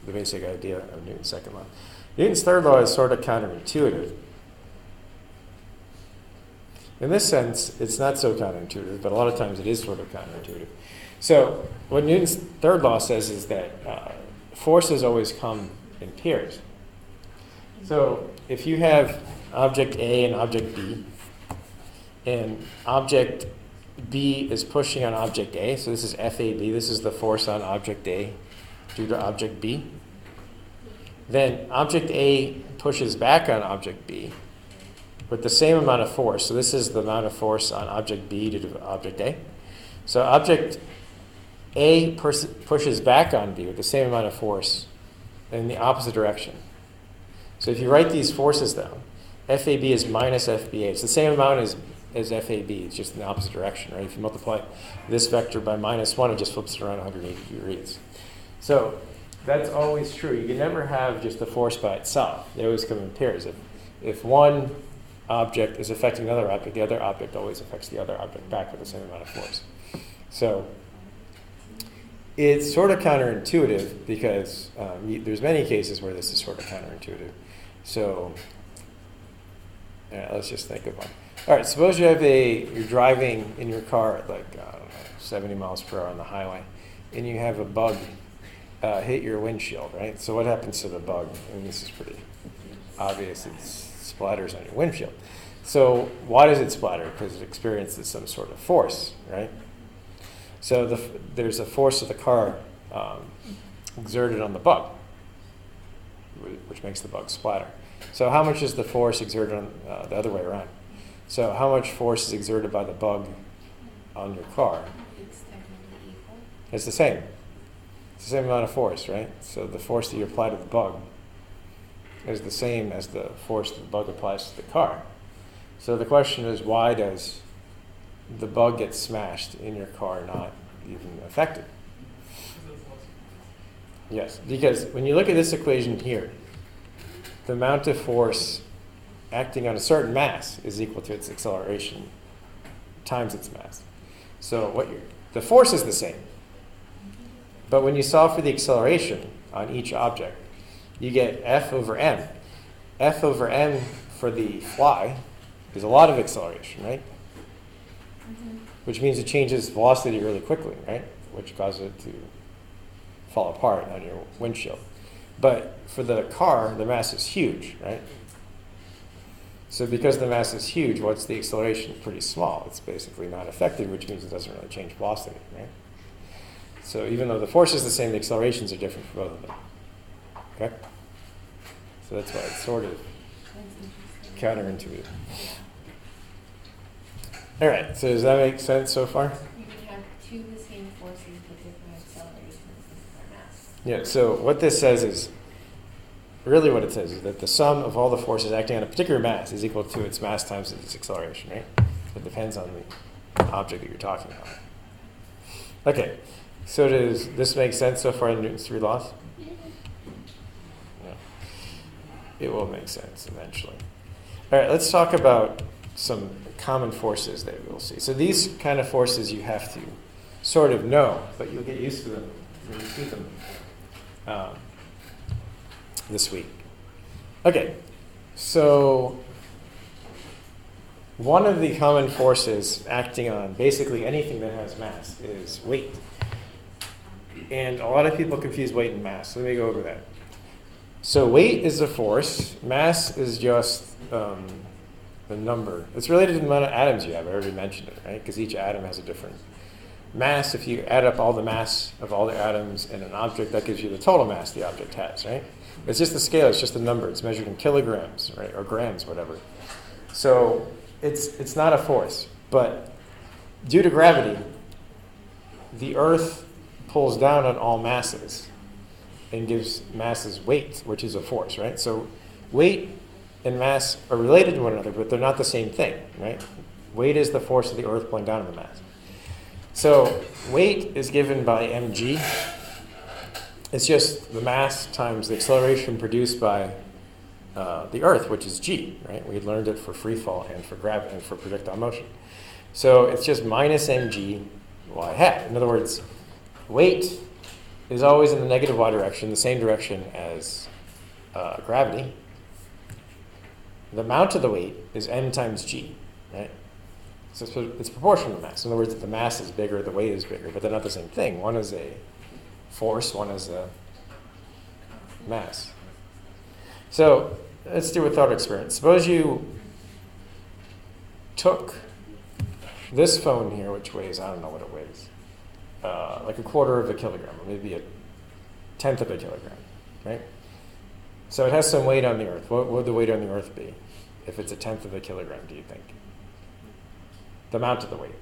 the basic idea of Newton's second law? Newton's third law is sort of counterintuitive. In this sense, it's not so counterintuitive, but a lot of times it is sort of counterintuitive. So what Newton's third law says is that forces always come in pairs. So if you have object A and object B, and object B is pushing on object A, so this is FAB, this is the force on object A due to object B. Then object A pushes back on object B with the same amount of force. So this is the amount of force on object B due to object A. So object A pushes back on B with the same amount of force in the opposite direction. So if you write these forces down, FAB is minus FBA. It's the same amount as FAB, it's just in the opposite direction, right? If you multiply this vector by -1, it just flips it around 180 degrees. So that's always true. You can never have just the force by itself. They always come in pairs. If one object is affecting another object, the other object always affects the other object back with the same amount of force. So it's sort of counterintuitive because there's many cases where this is sort of counterintuitive. So let's just think of one. All right, suppose you're driving in your car at like, 70 miles per hour on the highway, and you have a bug hit your windshield, right? So what happens to the bug? I mean, this is pretty obvious. It splatters on your windshield. So why does it splatter? Because it experiences some sort of force, right? So there's a force of the car exerted on the bug, which makes the bug splatter. So how much is the force exerted on the other way around? So how much force is exerted by the bug on your car? It's technically equal. It's the same. It's the same amount of force, right? So the force that you apply to the bug is the same as the force that the bug applies to the car. So the question is, why does the bug get smashed in your car not even affected? Yes, because when you look at this equation here, the amount of force acting on a certain mass is equal to its acceleration times its mass. So the force is the same. But when you solve for the acceleration on each object, you get F over m. F over m for the fly is a lot of acceleration, right? Mm-hmm. Which means it changes velocity really quickly, right? Which causes it to fall apart on your windshield. But for the car, the mass is huge, right? So because the mass is huge, what's the acceleration? Pretty small. It's basically not affected, which means it doesn't really change velocity, right? So even though the force is the same, the accelerations are different for both of them. Okay? So that's why it's sort of counterintuitive. All right, so does that make sense so far? You can have two of the same forces but different accelerations and different mass. Yeah, so what this says is, really what it says is that the sum of all the forces acting on a particular mass is equal to its mass times its acceleration, right? So it depends on the object that you're talking about. Okay, so does this make sense so far in Newton's three laws? Yeah. It will make sense eventually. All right, let's talk about some common forces that we'll see. So these kind of forces you have to sort of know, but you'll get used to them when you see them this week. Okay, so one of the common forces acting on basically anything that has mass is weight. And a lot of people confuse weight and mass. So let me go over that. So weight is a force. Mass is just the number. It's related to the amount of atoms you have. I already mentioned it, right? Because each atom has a different mass. If you add up all the mass of all the atoms in an object, that gives you the total mass the object has, right? It's just the scale. It's just a number. It's measured in kilograms, right, or grams, whatever. So it's not a force. But due to gravity, the Earth pulls down on all masses and gives masses weight, which is a force, right? So weight and mass are related to one another, but they're not the same thing, right? Weight is the force of the Earth pulling down on the mass. So weight is given by mg. It's just the mass times the acceleration produced by the Earth, which is g, right? We learned it for free fall and for gravity and for projectile motion. So it's just minus mg y hat. In other words, weight is always in the negative y direction, the same direction as gravity. The amount of the weight is m times g, right? So it's proportional to mass. In other words, if the mass is bigger, the weight is bigger, but they're not the same thing. One is a force, one is a mass. So let's do a thought experiment. Suppose you took this phone here, which weighs, I don't know what it weighs, like a quarter of a kilogram, or maybe a tenth of a kilogram, right? So it has some weight on the Earth. What would the weight on the Earth be if it's a tenth of a kilogram, do you think? The amount of the weight.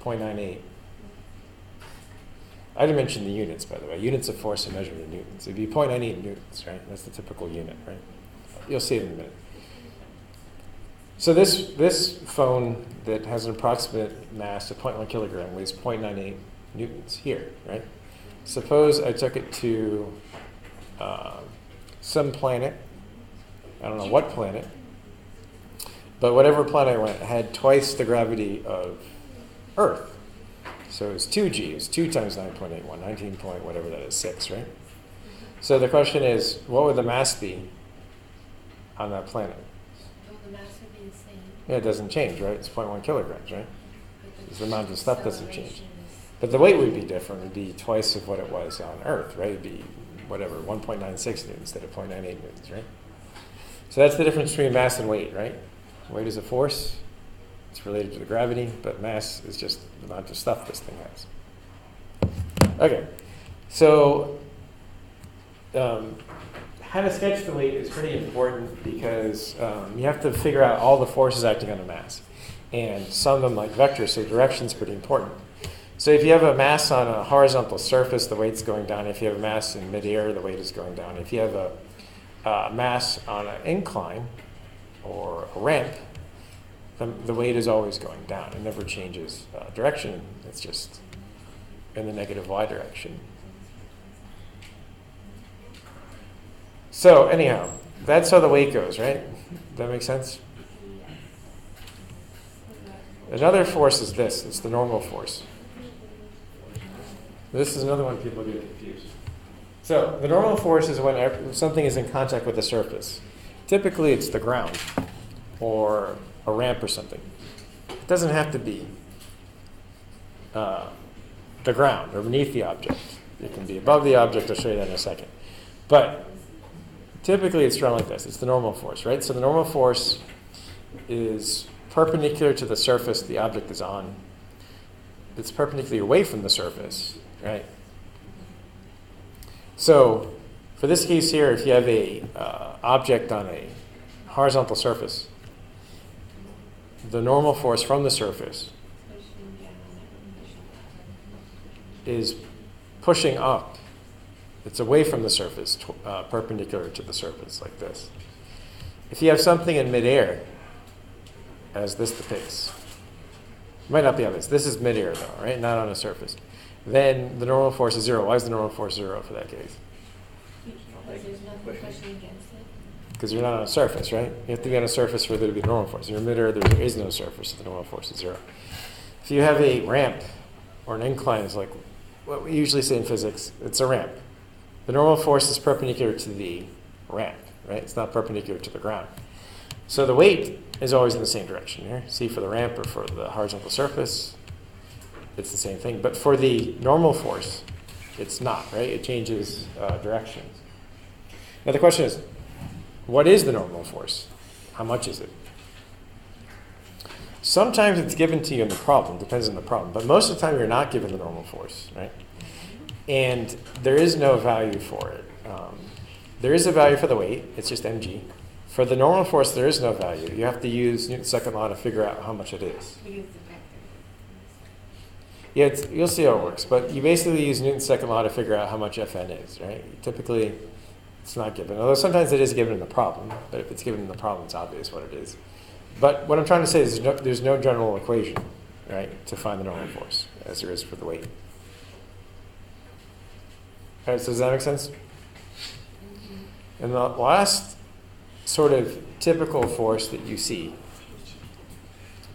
0.98. I didn't mention the units, by the way. Units of force are measured in newtons. It'd be 0.98 newtons, right? That's the typical unit, right? You'll see it in a minute. So this phone that has an approximate mass of 0.1 kilogram weighs 0.98 newtons here, right? Suppose I took it to some planet. I don't know what planet, but whatever planet I went had twice the gravity of Earth. So it's 2g, it's 2 times 9.81, 19 point whatever that is, 6, right? So the question is, what would the mass be on that planet? Well, the mass would be the same. Yeah, it doesn't change, right? It's 0.1 kilograms, right? Because the amount of stuff doesn't change. Acceleration is- But the weight would be different. It would be twice of what it was on Earth, right? It would be, whatever, 1.96 newtons instead of 0.98 newtons, right? So that's the difference between mass and weight, right? Weight is a force. It's related to the gravity, but mass is just the amount of stuff this thing has. Okay, so how to sketch the weight is pretty important because you have to figure out all the forces acting on the mass. And some of them, like vectors, so direction is pretty important. So if you have a mass on a horizontal surface, the weight's going down. If you have a mass in midair, the weight is going down. If you have a mass on an incline or a ramp, the weight is always going down. It never changes direction. It's just in the negative y direction. So anyhow, that's how the weight goes, right? Does that make sense? Another force is this. It's the normal force. This is another one people get confused. So the normal force is when something is in contact with the surface. Typically it's the ground or a ramp or something. It doesn't have to be the ground or beneath the object. It can be above the object. I'll show you that in a second. But typically it's drawn like this. It's the normal force, right? So the normal force is perpendicular to the surface the object is on. It's perpendicular away from the surface, right? So for this case here, if you have a object on a horizontal surface, the normal force from the surface is pushing up. It's away from the surface, perpendicular to the surface, like this. If you have something in midair, as this depicts, it might not be obvious. This is midair, though, right? Not on a surface. Then the normal force is 0. Why is the normal force 0 for that case? Because there's nothing pushing against it. Because you're not on a surface, right? You have to be on a surface for there to be normal force. You're in midair, there is no surface, so the normal force is 0. If you have a ramp or an incline, it's like what we usually say in physics, it's a ramp. The normal force is perpendicular to the ramp, right? It's not perpendicular to the ground. So the weight is always in the same direction here. See, for the ramp or for the horizontal surface, it's the same thing. But for the normal force, it's not, right? It changes directions. Now the question is, what is the normal force? How much is it? Sometimes it's given to you in the problem, depends on the problem. But most of the time you're not given the normal force, right? And there is no value for it. There is a value for the weight, it's just mg. For the normal force, there is no value. You have to use Newton's second law to figure out how much it is. We use the vector. Yeah, you'll see how it works. But you basically use Newton's second law to figure out how much Fn is, right? Typically, it's not given. Although sometimes it is given in the problem. But if it's given in the problem, it's obvious what it is. But what I'm trying to say is there's no general equation, right, to find the normal force, as there is for the weight. All right, so does that make sense? And the last sort of typical force that you see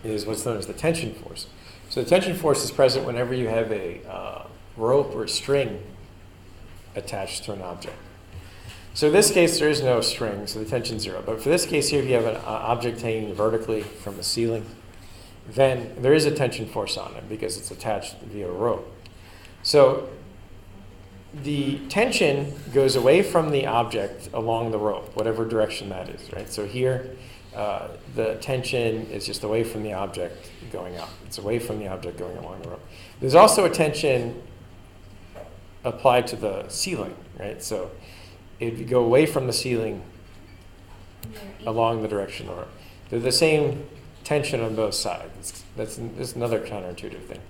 is what's known as the tension force. So the tension force is present whenever you have a rope or string attached to an object. So in this case, there is no string, so the tension's 0. But for this case here, if you have an object hanging vertically from the ceiling, then there is a tension force on it because it's attached via a rope. So the tension goes away from the object along the rope, whatever direction that is, right? So here, the tension is just away from the object going up. It's away from the object going along the rope. There's also a tension applied to the ceiling, right? So if you go away from the ceiling along the direction of the rope, they're the same tension on both sides. That's another counterintuitive thing.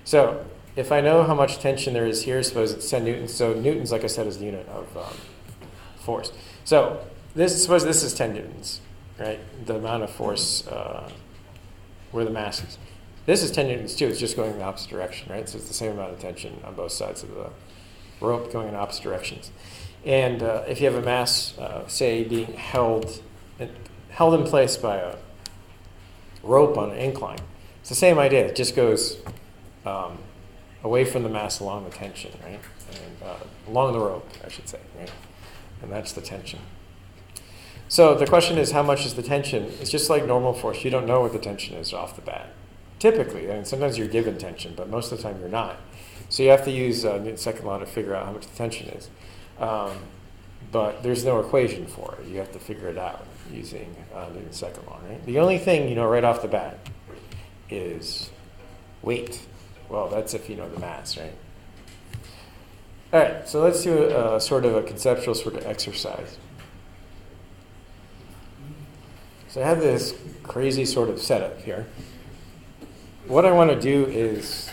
So if I know how much tension there is here, suppose it's 10 newtons. So newtons, like I said, is the unit of force. So suppose this is 10 newtons, right? The amount of force where the mass is. This is 10 newtons too. It's just going in the opposite direction, right? So it's the same amount of tension on both sides of the rope going in opposite directions. And if you have a mass, say, being held in place by a rope on an incline, it's the same idea. It just goes away from the mass along the tension, right? And along the rope, I should say, right? And that's the tension. So the question is, how much is the tension? It's just like normal force. You don't know what the tension is off the bat. Typically, I mean, sometimes you're given tension, but most of the time you're not. So you have to use Newton's second law to figure out how much the tension is. But there's no equation for it. You have to figure it out using Newton's second law, right? The only thing you know right off the bat is weight. Well, that's if you know the mass, right? All right, so let's do a sort of a conceptual sort of exercise. So I have this crazy sort of setup here. What I want to do is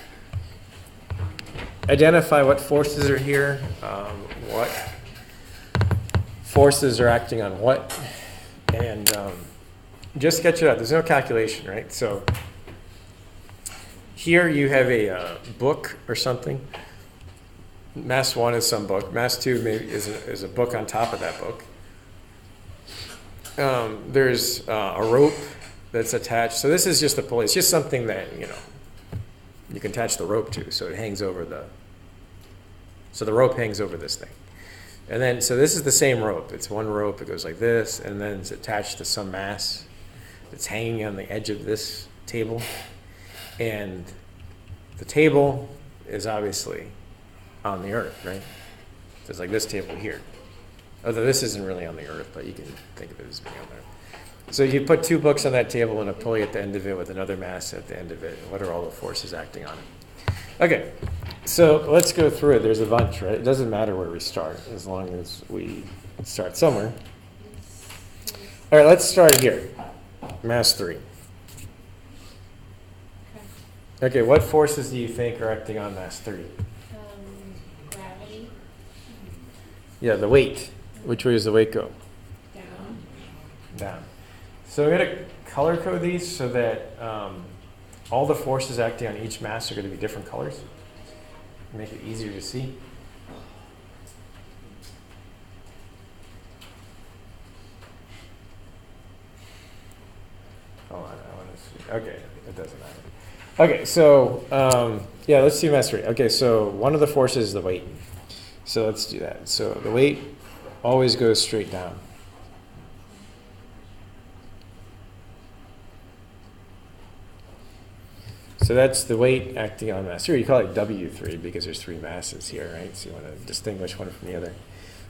identify what forces are here, what forces are acting on what, and just sketch it out. There's no calculation, right? So here you have a book or something. Mass 1 is some book. Mass 2 maybe is a book on top of that book. There's a rope that's attached. So this is just a pulley. It's just something that, you can attach the rope to. So it hangs over so the rope hangs over this thing. And then, so this is the same rope. It's one rope. It goes like this, and then it's attached to some mass. It's hanging on the edge of this table. And the table is obviously on the earth, right? So it's like this table here. Although this isn't really on the Earth, but you can think of it as being on there. So you put two books on that table and a pulley at the end of it with another mass at the end of it. What are all the forces acting on it? Okay, so let's go through it. There's a bunch, right? It doesn't matter where we start as long as we start somewhere. All right, let's start here. Mass 3. Okay, what forces do you think are acting on mass 3? Gravity. Yeah, the weight. Which way does the weight go? Down. Down. So I'm going to color code these so that all the forces acting on each mass are going to be different colors. Make it easier to see. Hold on, I want to see. Okay, it doesn't matter. Okay, so yeah, let's do mass 3. Okay, so one of the forces is the weight. So let's do that. So the weight always goes straight down. So that's the weight acting on mass 3. You call it W3 because there's 3 masses here, right? So you want to distinguish one from the other.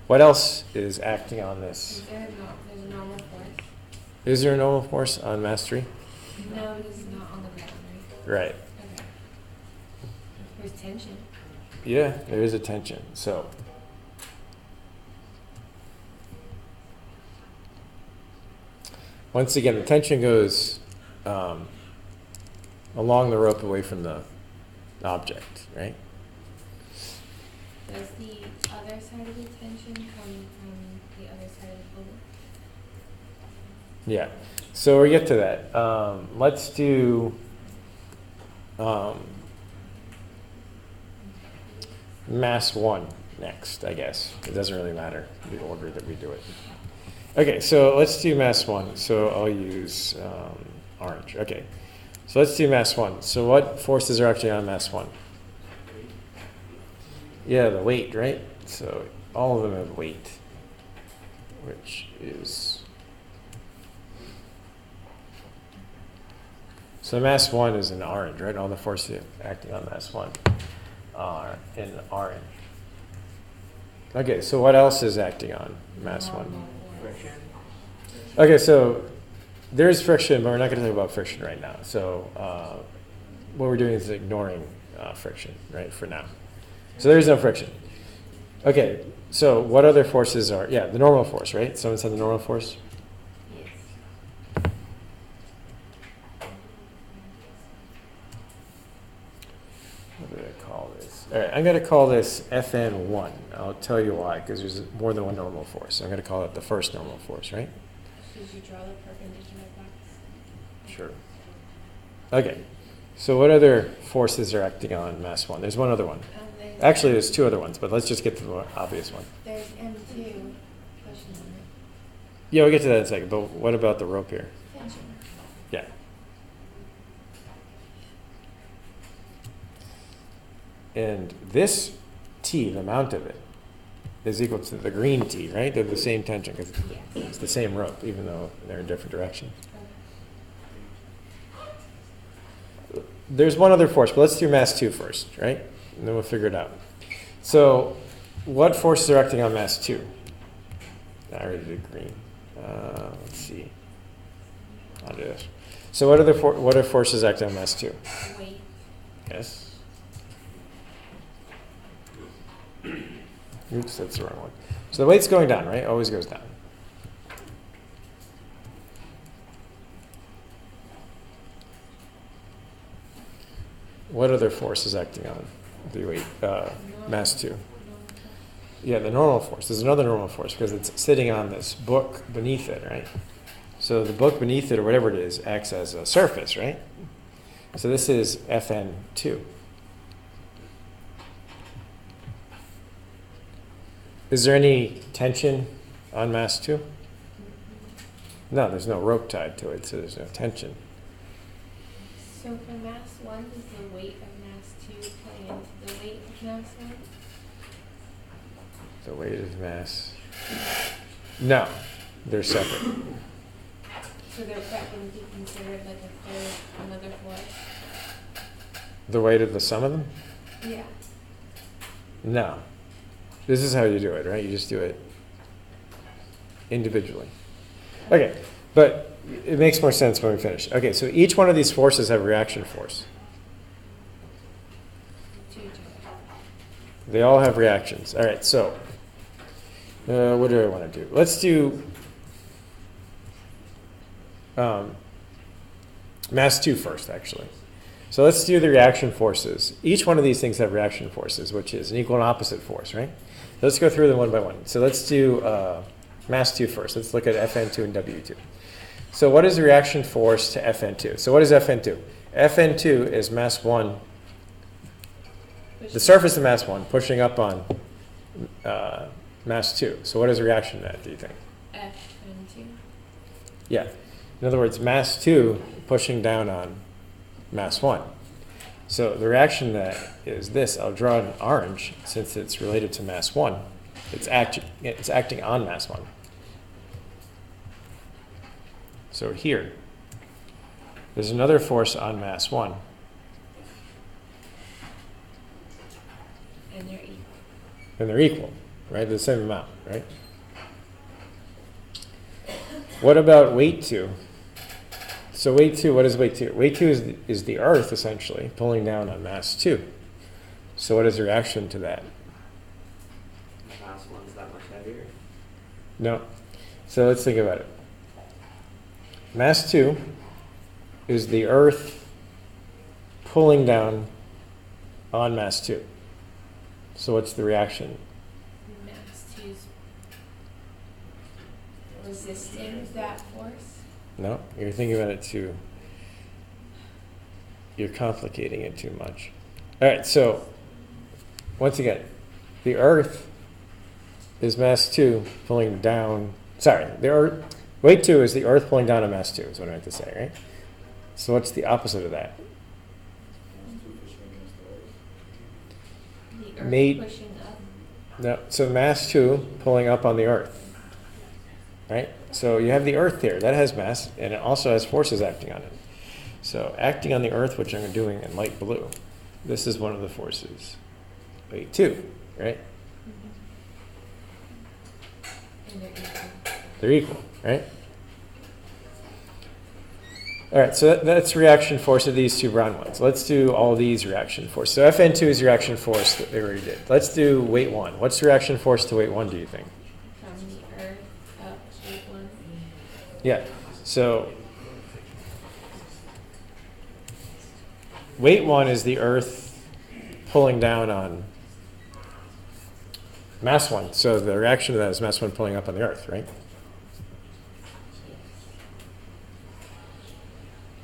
What else is acting on this? There's a normal force. Is there a normal force on mass 3? No, it is not on the ground, right? Right. Okay. There's tension. Yeah, there is a tension. So once again, the tension goes along the rope away from the object, right? Does the other side of the tension come from the other side of the pulley? Yeah. So we get to that. Let's do mass 1 next, I guess. It doesn't really matter the order that we do it. Okay, so let's do mass 1. So I'll use orange. Okay. So let's do mass 1. So what forces are actually on mass 1? Yeah, the weight, right? So all of them have weight, which is... So mass 1 is in orange, right? All the forces acting on mass 1 are in orange. Okay, so what else is acting on mass 1? Friction. Okay, so there's friction, but we're not going to talk about friction right now. So what we're doing is ignoring friction, right, for now. So there's no friction. Okay, so what other forces are, yeah, the normal force, right? Someone said the normal force? Yes. What did I call this? All right, I'm going to call this Fn1. I'll tell you why, because there's more than one normal force. So I'm going to call it the first normal force, right? Should you draw the perpendicular box? Sure. Okay, so what other forces are acting on mass 1? There's one other one. Actually, there's 2 other ones, but let's just get to the more obvious one. There's M2 pushing on it. Yeah, we'll get to that in a second, but what about the rope here? Tension. Yeah. And this T, the amount of it, is equal to the green T, right? They're the same tension because it's the same rope, even though they're in different directions. There's one other force, but let's do mass 2 first, right? And then we'll figure it out. So what forces are acting on mass 2? I already did green. Let's see. I'll do this. So what are forces acting on mass 2? Weight. Yes. Oops, that's the wrong one. So the weight's going down, right? Always goes down. What other force is acting on the weight? Mass 2. Yeah, the normal force. There's another normal force because it's sitting on this book beneath it, right? So the book beneath it, or whatever it is, acts as a surface, right? So this is Fn2. Is there any tension on mass 2? No, there's no rope tied to it, so there's no tension. So for mass 1, does the weight of mass 2 play into the weight of mass 1? The weight of mass. No, they're separate. So that wouldn't be considered like a third, another force? The weight of the sum of them? Yeah. No. This is how you do it, right? You just do it individually. Okay, but it makes more sense when we finish. Okay, so each one of these forces have reaction force. To each other. They all have reactions. All right, so what do I want to do? Let's do mass 2 first, actually. So let's do the reaction forces. Each one of these things have reaction forces, which is an equal and opposite force, right? Let's go through them one by one. So let's do mass 2 first. Let's look at Fn2 and W2. So what is the reaction force to Fn2? So what is Fn2? Fn2 is mass 1, the surface of mass 1 pushing up on mass 2. So what is the reaction to that, do you think? F and 2. Yeah. In other words, mass 2 pushing down on mass 1. So the reaction to that is this. I'll draw it in orange since it's related to mass 1. It's acting on mass 1. So here, there's another force on mass 1. And they're equal. And they're equal, right? They're the same amount, right? What about weight 2? So weight 2, what is weight 2? Weight 2 is the Earth, essentially, pulling down on mass 2. So what is the reaction to that? Mass 1's that much heavier. No. So let's think about it. Mass 2 is the Earth pulling down on mass 2. So what's the reaction? Mass 2's resisting that force. No, you're thinking about it too. You're complicating it too much. All right, so once again, the Earth is mass 2 pulling down. Sorry, weight 2 is the Earth pulling down on mass 2, is what I meant to say, right? So what's the opposite of that? The Earth Mate- pushing up. No, so mass 2 pulling up on the Earth, right? So you have the Earth there. That has mass, and it also has forces acting on it. So acting on the Earth, which I'm doing in light blue, this is one of the forces. Weight 2, right? And they're equal. They're equal, right? All right, so that's reaction force of these two brown ones. Let's do all these reaction force. So Fn2 is reaction force that they already did. Let's do weight 1. What's the reaction force to weight 1, do you think? From the Earth up to 1. Yeah, so weight 1 is the Earth pulling down on mass 1. So the reaction to that is mass 1 pulling up on the Earth, right?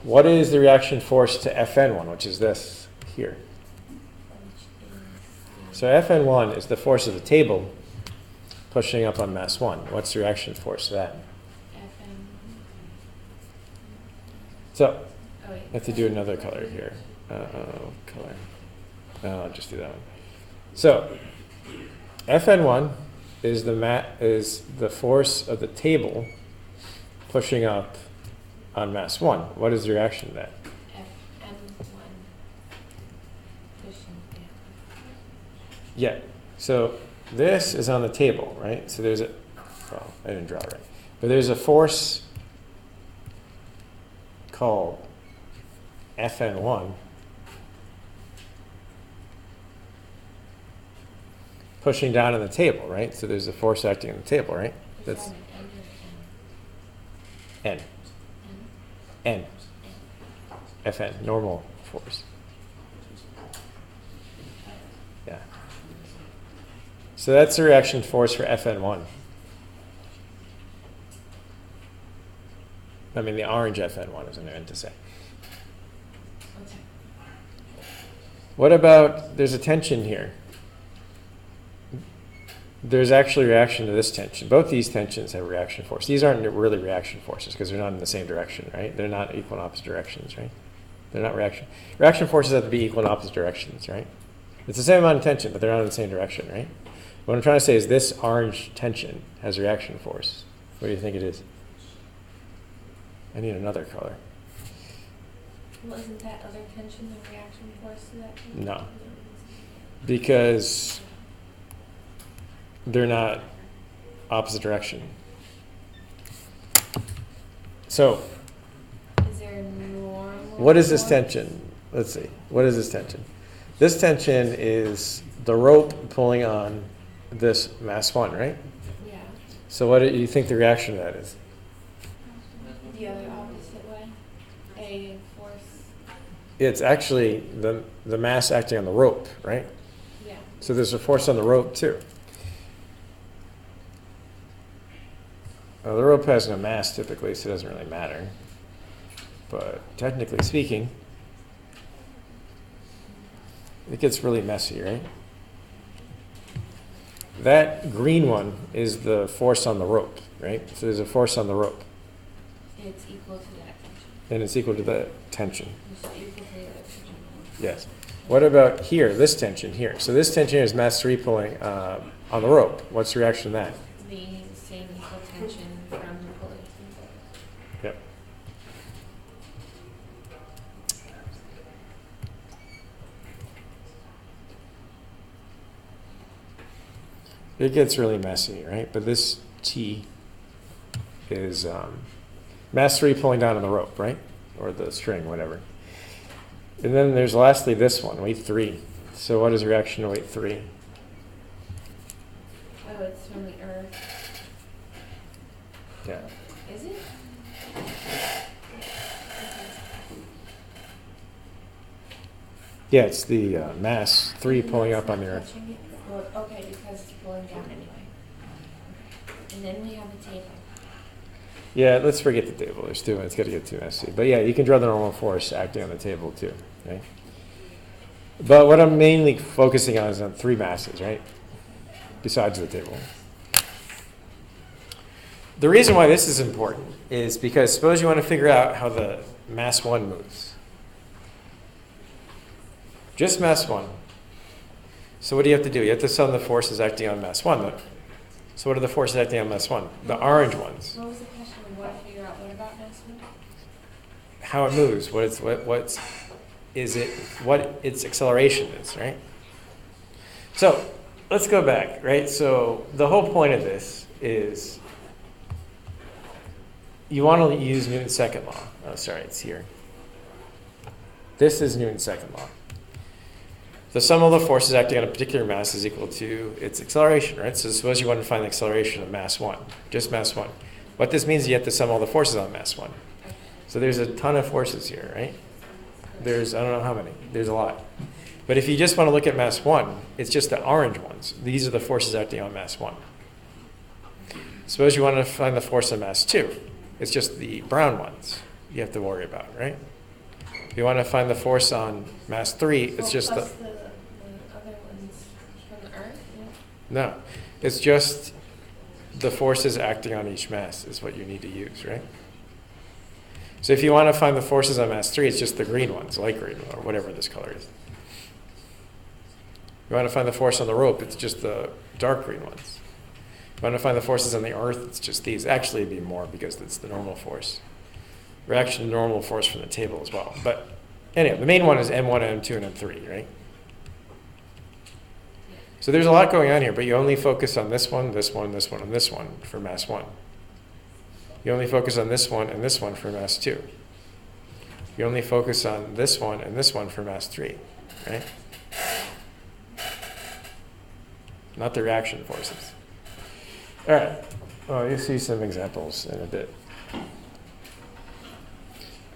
What is the reaction force to Fn1, which is this here? So Fn1 is the force of the table pushing up on mass 1. What's the reaction force to that? FM. So Oh, wait. I have to do another color here. Color. No, I'll just do that one. So Fn1 is the force of the table pushing up on mass 1. What is the reaction to that? FM1 pushing down. Yeah. So this is on the table, right? So there's well, I didn't draw it right. But there's a force called Fn1 pushing down on the table, right? So there's a force acting on the table, right? Is That's that an N or N. N? N. Fn, normal force. Yeah. So that's the reaction force for Fn1. I mean, the orange Fn1 is what I meant to say. Okay. What about, there's a tension here. There's actually reaction to this tension. Both these tensions have reaction force. These aren't really reaction forces because they're not in the same direction, right? They're not equal and opposite directions, right? They're not reaction. Reaction forces have to be equal and opposite directions, right? It's the same amount of tension, but they're not in the same direction, right? What I'm trying to say is this orange tension has reaction force. What do you think it is? I need another color. Wasn't that other tension the reaction force to that tension? No. Because they're not opposite direction. So Is there a normal? what is this force? tension? Let's see. What is this tension? This tension is the rope pulling on this mass 1, right? Yeah. So what do you think the reaction to that is? The other opposite way. A force. It's actually the mass acting on the rope, right? Yeah. So there's a force on the rope too. The rope has no mass typically, so it doesn't really matter. But technically speaking, it gets really messy, right? That green one is the force on the rope, right? So there's a force on the rope, It's equal to that tension. and it's equal to the tension. It's equal to the other tension. Yes. What about here, this tension here? So this tension is mass 3 pulling on the rope. What's the reaction to that? The same equal tension from the pulling. Yep. It gets really messy, right? But this T is mass 3 pulling down on the rope, right? Or the string, whatever. And then there's lastly this one, weight 3. So what is the reaction to weight 3? Oh, it's from the earth. Yeah. Is it? Yeah, it's the mass 3 pulling up on the earth. Touching it? Well, okay, because it's pulling down anyway. And then we have the table. Yeah, let's forget the table. It's got to get too messy. But yeah, you can draw the normal force acting on the table too, right? But what I'm mainly focusing on is on 3 masses, right? Besides the table. The reason why this is important is because suppose you want to figure out how the mass 1 moves. Just mass 1. So what do you have to do? You have to sum the forces acting on mass 1. So what are the forces acting on mass 1? The orange ones. What was the question? We want to figure out what about mass one? How it moves, what its acceleration is, right? So let's go back, right? So the whole point of this is you want to use Newton's second law. Oh, sorry, it's here. This is Newton's second law. The sum of the forces acting on a particular mass is equal to its acceleration, right? So suppose you want to find the acceleration of mass 1, just mass 1. What this means is you have to sum all the forces on mass 1. So there's a ton of forces here, right? There's, I don't know how many. There's a lot. But if you just want to look at mass 1, it's just the orange ones. These are the forces acting on mass 1. Suppose you want to find the force on mass 2. It's just the brown ones you have to worry about, right? If you want to find the force on mass 3, it's just plus the other ones from the earth? Yeah. no. It's just the forces acting on each mass is what you need to use, right? So if you want to find the forces on mass 3, it's just the green ones, light green, or whatever this color is. You want to find the force on the rope, it's just the dark green ones. You want to find the forces on the earth, it's just these. Actually, it'd be more because it's the normal force. Reaction to normal force from the table as well. But anyway, the main one is M1, M2, and M3, right? So there's a lot going on here, but you only focus on this one, this one, this one, and this one for mass 1. You only focus on this one and this one for mass 2. You only focus on this one and this one for mass 3, right? Not the reaction forces. All right. Well, you'll see some examples in a bit.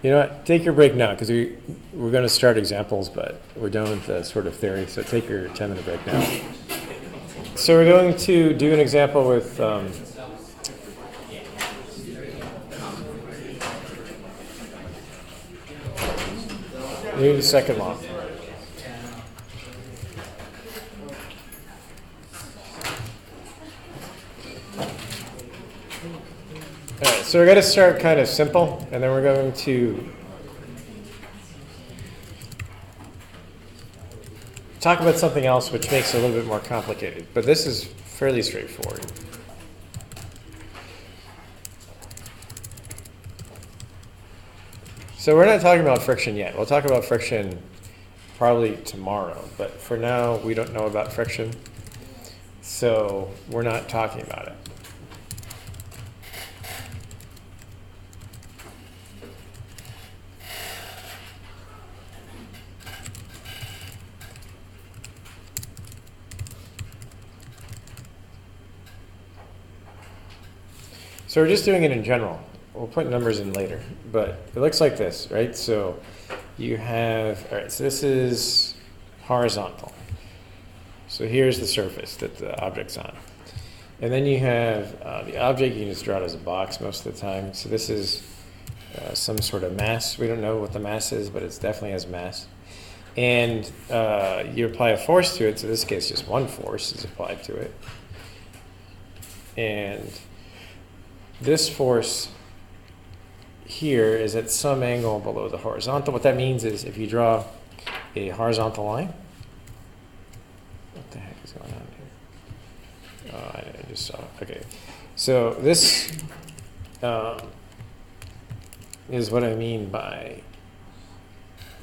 You know what? Take your break now because we're going to start examples, but we're done with the sort of theory. So take your 10-minute break now. So we're going to do an example with Newton's second law. All right, so we're going to start kind of simple, and then we're going to talk about something else which makes it a little bit more complicated. But this is fairly straightforward. So we're not talking about friction yet. We'll talk about friction probably tomorrow. But for now, we don't know about friction. So we're not talking about it. So we're just doing it in general. We'll put numbers in later, but it looks like this, right? So you have, all right, so this is horizontal. So here's the surface that the object's on. And then you have the object, you can just draw it as a box most of the time. So this is some sort of mass. We don't know what the mass is, but it definitely has mass. And you apply a force to it. So in this case, just one force is applied to it. And this force here is at some angle below the horizontal. What that means is if you draw a horizontal line, what the heck is going on here? Oh, I just saw it. Okay. So this is what I mean by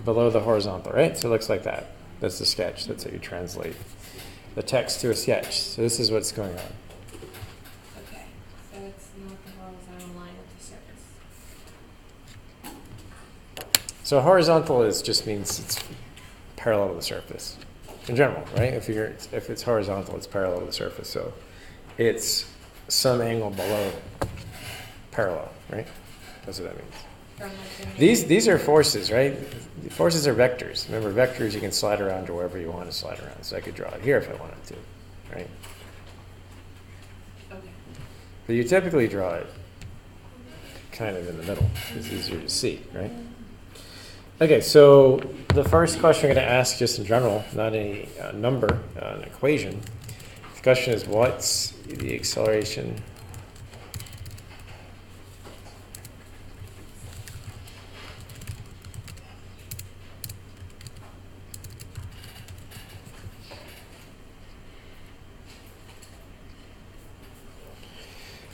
below the horizontal, right? So it looks like that. That's the sketch. That's how you translate the text to a sketch. So this is what's going on. Okay, so it's not the horizontal line with the surface. So horizontal just means it's parallel to the surface in general, right? If it's horizontal, it's parallel to the surface. So it's some angle below parallel, right? That's what that means. From like the These are forces, right? The forces are vectors. Remember, vectors you can slide around to wherever you want to slide around. So I could draw it here if I wanted to, right? Okay. But you typically draw it kind of in the middle. It's easier to see, right? Okay, so the first question I'm going to ask just in general, not a number, an equation. The question is, what's the acceleration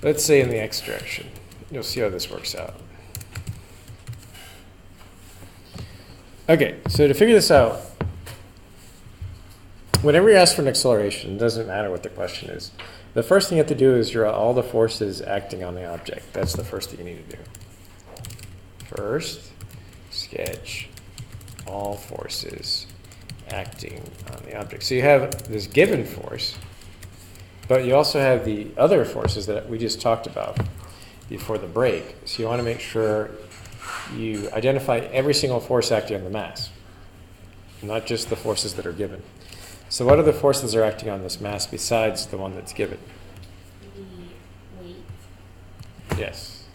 let's say in the x direction. You'll see how this works out. Okay, so to figure this out, whenever you ask for an acceleration, it doesn't matter what the question is. The first thing you have to do is draw all the forces acting on the object. That's the first thing you need to do. First, sketch all forces acting on the object. So you have this given force, but you also have the other forces that we just talked about before the break. So you want to make sure you identify every single force acting on the mass, not just the forces that are given. So what are the forces that are acting on this mass besides the one that's given? The weight, Yes.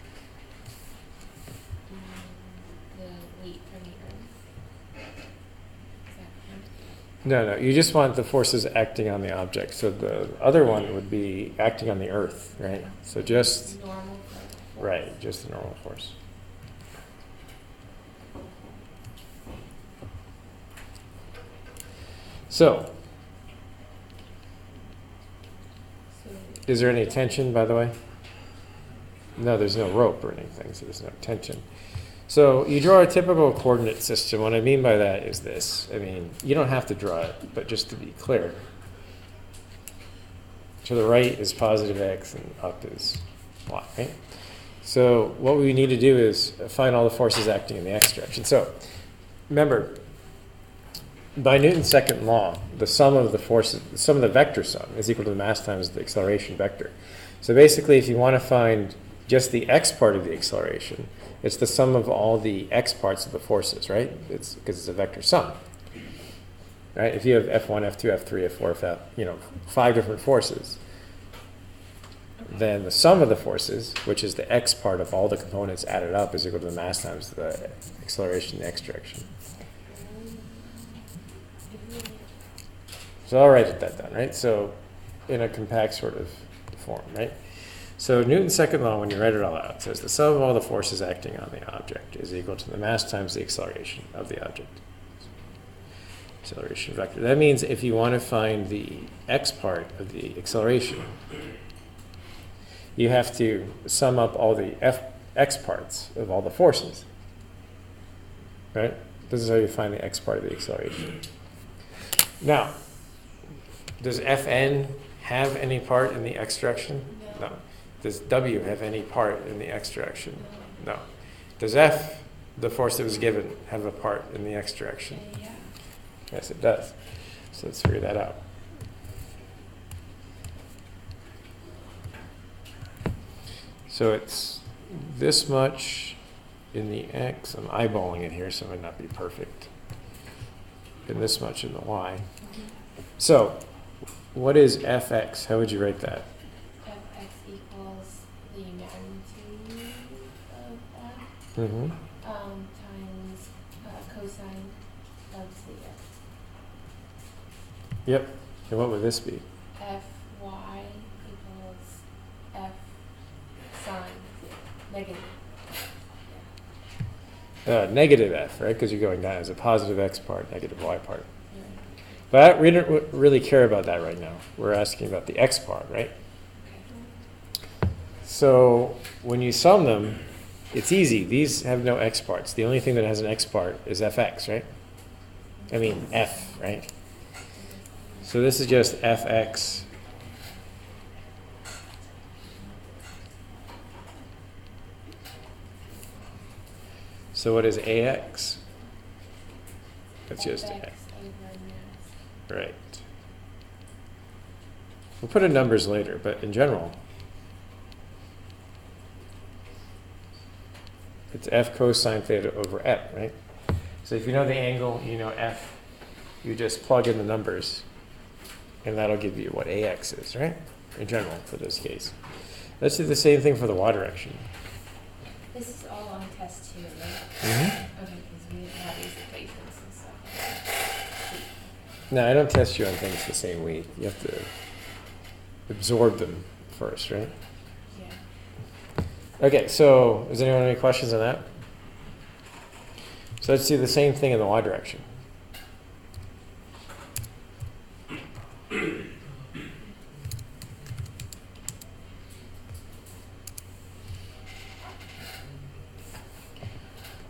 the weight from the earth. Is that No, you just want the forces acting on the object. So the other one would be acting on the earth, right? So just, normal force? right, just the normal force. So, So is there any tension, by the way? No, there's no rope or anything, so there's no tension. So you draw a typical coordinate system. What I mean by that is this. I mean, you don't have to draw it, but just to be clear. To the right is positive x and up is y, right? So what we need to do is find all the forces acting in the x direction. So remember, by Newton's second law, the sum of the forces, the sum of the vector sum is equal to the mass times the acceleration vector. So basically, if you want to find just the x part of the acceleration, it's the sum of all the x parts of the forces, right? It's because it's a vector sum, right? If you have F1, F2, F3, F4, F, 5 different forces, then the sum of the forces, which is the x part of all the components added up, is equal to the mass times the acceleration in the x direction. So I'll write that down, right? So in a compact sort of form, right? So Newton's second law, when you write it all out, says the sum of all the forces acting on the object is equal to the mass times the acceleration of the object. Acceleration vector. That means if you want to find the x part of the acceleration, you have to sum up all the x parts of all the forces, right? This is how you find the x part of the acceleration. Now, does Fn have any part in the x direction? No. Does W have any part in the x direction? No. Does F, the force that was given, have a part in the x direction? Yeah. Yes, it does. So let's figure that out. So it's this much in the x. I'm eyeballing it here, so it might not be perfect. And this much in the y. So what is fx? How would you write that? Fx equals the magnitude of f Mm-hmm. times cosine of the x. Yep. And what would this be? Fy equals f sine negative. Negative f, right? Because you're going down as a positive x part, negative y part. Yeah. But we don't really care about that right now. We're asking about the x part, right? Okay. So when you sum them, it's easy. These have no x parts. The only thing that has an x part is fx, right? I mean f, right? So this is just fx. So what is ax? That's just Fx x. over mass. Right. We'll put in numbers later, but in general, it's f cosine theta over f, right? So if you know the angle, you know f, you just plug in the numbers, and that'll give you what ax is, right? In general, for this case. Let's do the same thing for the y direction. This is all on test 2, right? Mm-hmm. Okay, because we didn't have these equations and stuff. No, I don't test you on things the same week. You have to absorb them first, right? Yeah. Okay, so does anyone have any questions on that? So let's do the same thing in the y direction.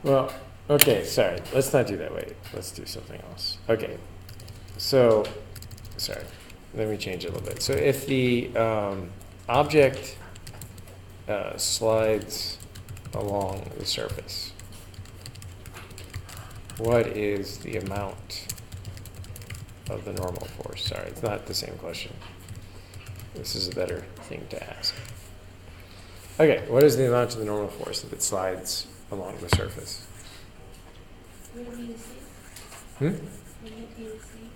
Well, okay, sorry. Let's not do that. Wait, let's do something else. Okay, so, sorry. Let me change it a little bit. So if the object slides along the surface, what is the amount of the normal force? Sorry, it's not the same question. This is a better thing to ask. Okay, what is the amount of the normal force if it slides along the surface? Would it be the same? Hmm? Would it be the same?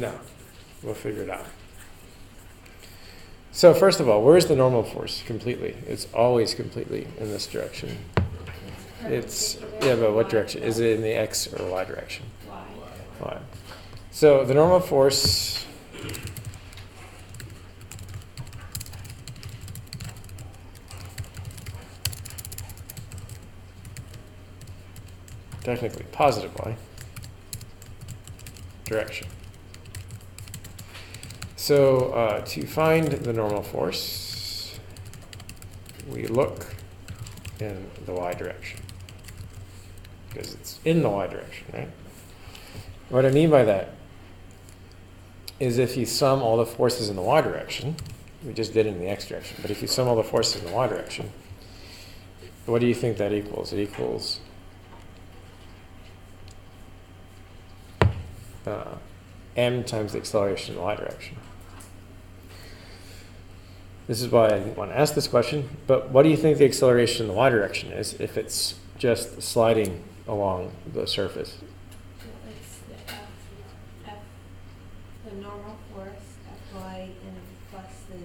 No. We'll figure it out. So first of all, where's the normal force completely? It's always completely in this direction. It's, yeah, but what direction? Is it in the x or y direction? Y. Y. So the normal force technically positive y direction. So to find the normal force, we look in the y direction because it's in the y direction, right? What I mean by that is if you sum all the forces in the y direction, we just did it in the x direction, but if you sum all the forces in the y direction, what do you think that equals? It equals m times the acceleration in the y direction. This is why I didn't want to ask this question, but what do you think the acceleration in the y direction is if it's just sliding along the surface? So it's the the normal force, Fy, and plus the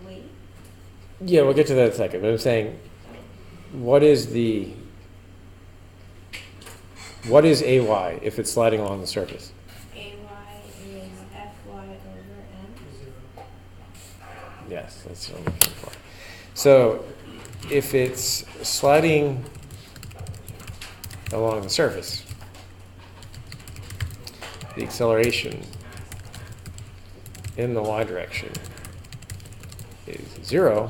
weight. Yeah, we'll get to that in a second, but I'm saying, what is AY if it's sliding along the surface? Ay is Fy over m. Yes, that's what I'm looking for. So if it's sliding along the surface, the acceleration in the y direction is 0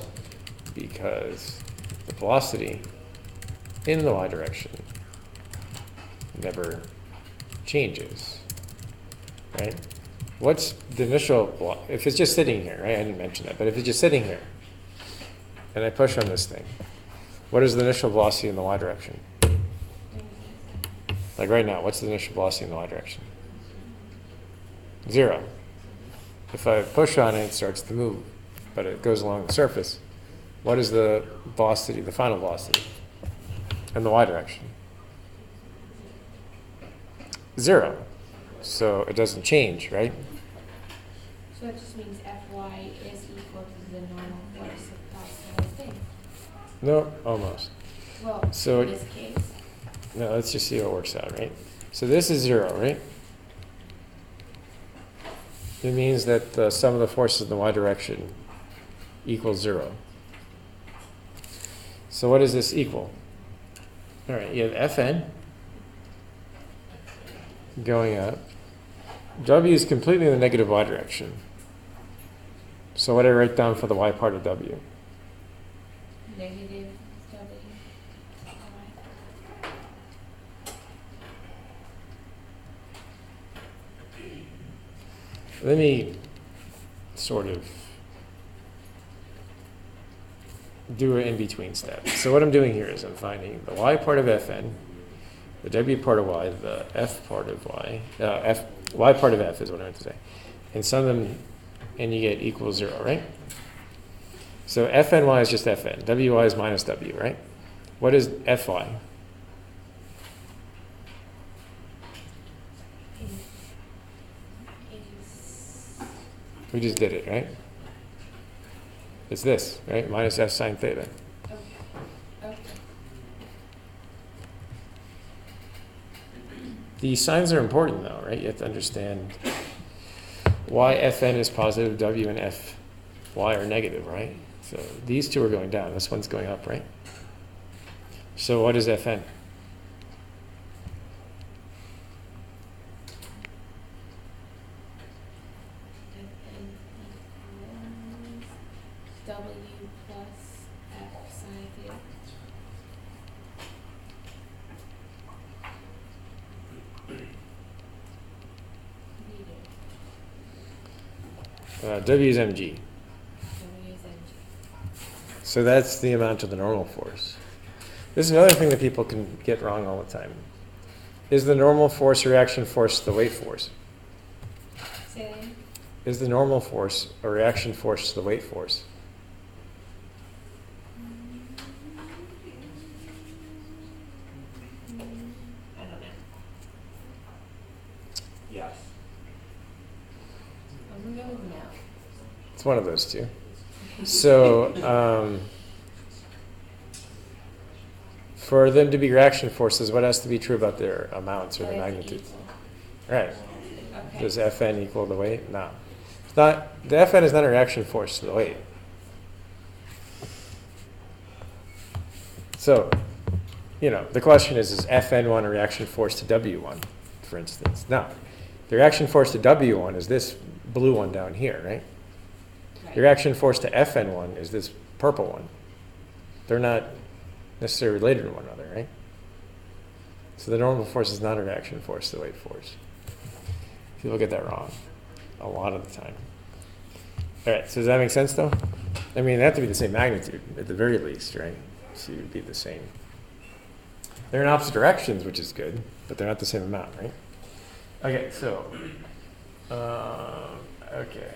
because the velocity in the y direction never changes, right? What's the initial, if it's just sitting here, right? I didn't mention that, but if it's just sitting here and I push on this thing, what is the initial velocity in the y direction? Like right now, what's the initial velocity in the y direction? 0. If I push on it, it starts to move, but it goes along the surface. what is the velocity, the final velocity in the y direction? 0. So it doesn't change, right? So it just means Fy is equal to the normal force across the whole thing. No, almost. Well, So in this case, No, let's just see how it works out, right? So this is 0, right? It means that the sum of the forces in the y direction equals 0. So what does this equal? All right, you have Fn going up. W is completely in the negative y direction. So what do I write down for the y part of W? negative W. Let me sort of do an in-between step. So what I'm doing here is I'm finding the y part of Fn, the W part of y, the F part of y, y part of F is what I meant to say, and sum them, and you get equals 0, right? So Fny is just Fn, Wy is minus W, right? What is Fy? We just did it, right? It's this, right? Minus F sine theta. Okay. Okay. These signs are important though, right? You have to understand why Fn is positive, W and Fy are negative, right? So these two are going down. This one's going up, right? So what is Fn? W plus F sine theta. W is mg. W is mg. So that's the amount of the normal force. This is another thing that people can get wrong all the time. Is the normal force a reaction force to the weight force? Say that again? Is the normal force a reaction force to the weight force? I don't know. Yes. I'm gonna go with no. It's one of those two. So for them to be reaction forces, what has to be true about their amounts or But their it's magnitudes? equal. Right. Okay. Does Fn equal the weight? No. It's not. The Fn is not a reaction force to the weight. So, the question is Fn1 a reaction force to W1, for instance? No. The reaction force to W1 is this blue one down here, right? Right. The reaction force to Fn1 is this purple one. They're not necessarily related to one another, right? So the normal force is not a reaction force to the weight force. People get that wrong a lot of the time. All right, so does that make sense though? I mean, they have to be the same magnitude at the very least, right? So you'd be the same. They're in opposite directions, which is good, but they're not the same amount, right? Okay, so, okay.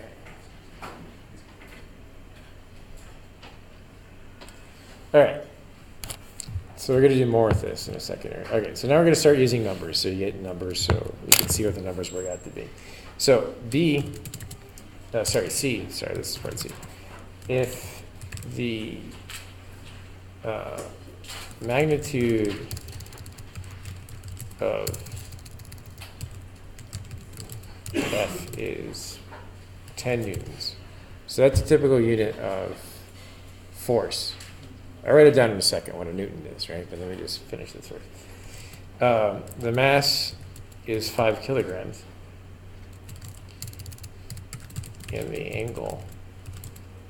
All right. So we're going to do more with this in a second. Okay, so now we're going to start using numbers. So you get numbers so you can see what the numbers work out to be. So C, this is part C. If the magnitude of F is 10 newtons, so that's a typical unit of force. I'll write it down in a second what a newton is, right? But let me just finish this first. The mass is 5 kilograms. And the angle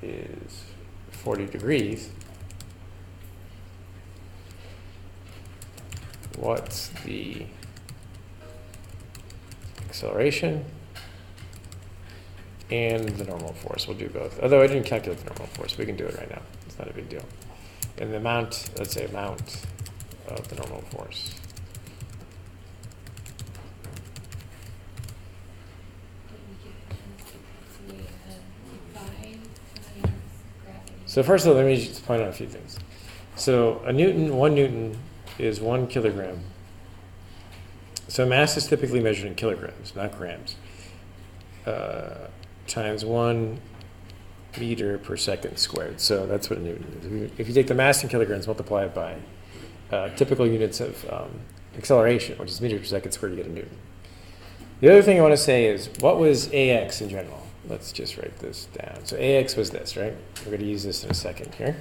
is 40 degrees. What's the acceleration and the normal force? We'll do both. Although I didn't calculate the normal force, we can do it right now. It's not a big deal. And the amount, let's say amount of the normal force. So first of all, let me just point out a few things. So a Newton, 1 Newton is 1 kilogram. So mass is typically measured in kilograms, not grams, times 1 meter per second squared. So that's what a Newton is. If you take the mass in kilograms, multiply it by typical units of acceleration, which is meters per second squared, you get a Newton. The other thing I want to say is, what was AX in general? Let's just write this down. So AX was this, right? We're going to use this in a second here.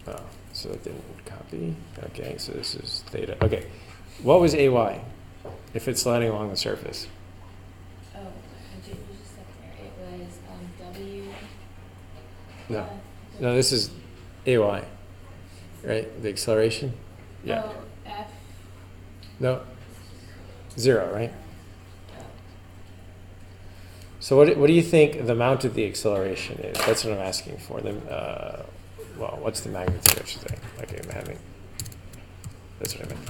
Oh, so that didn't copy. Okay, so this is theta. Okay, what was AY if it's sliding along the surface? Oh, you just said there. It was W. No, no, this is AY, right? The acceleration? Yeah. Oh, F. No, 0, right? So what do you think the amount of the acceleration is? That's what I'm asking for. Well, what's the magnitude, I should say? Okay, I'm having. That's what I meant.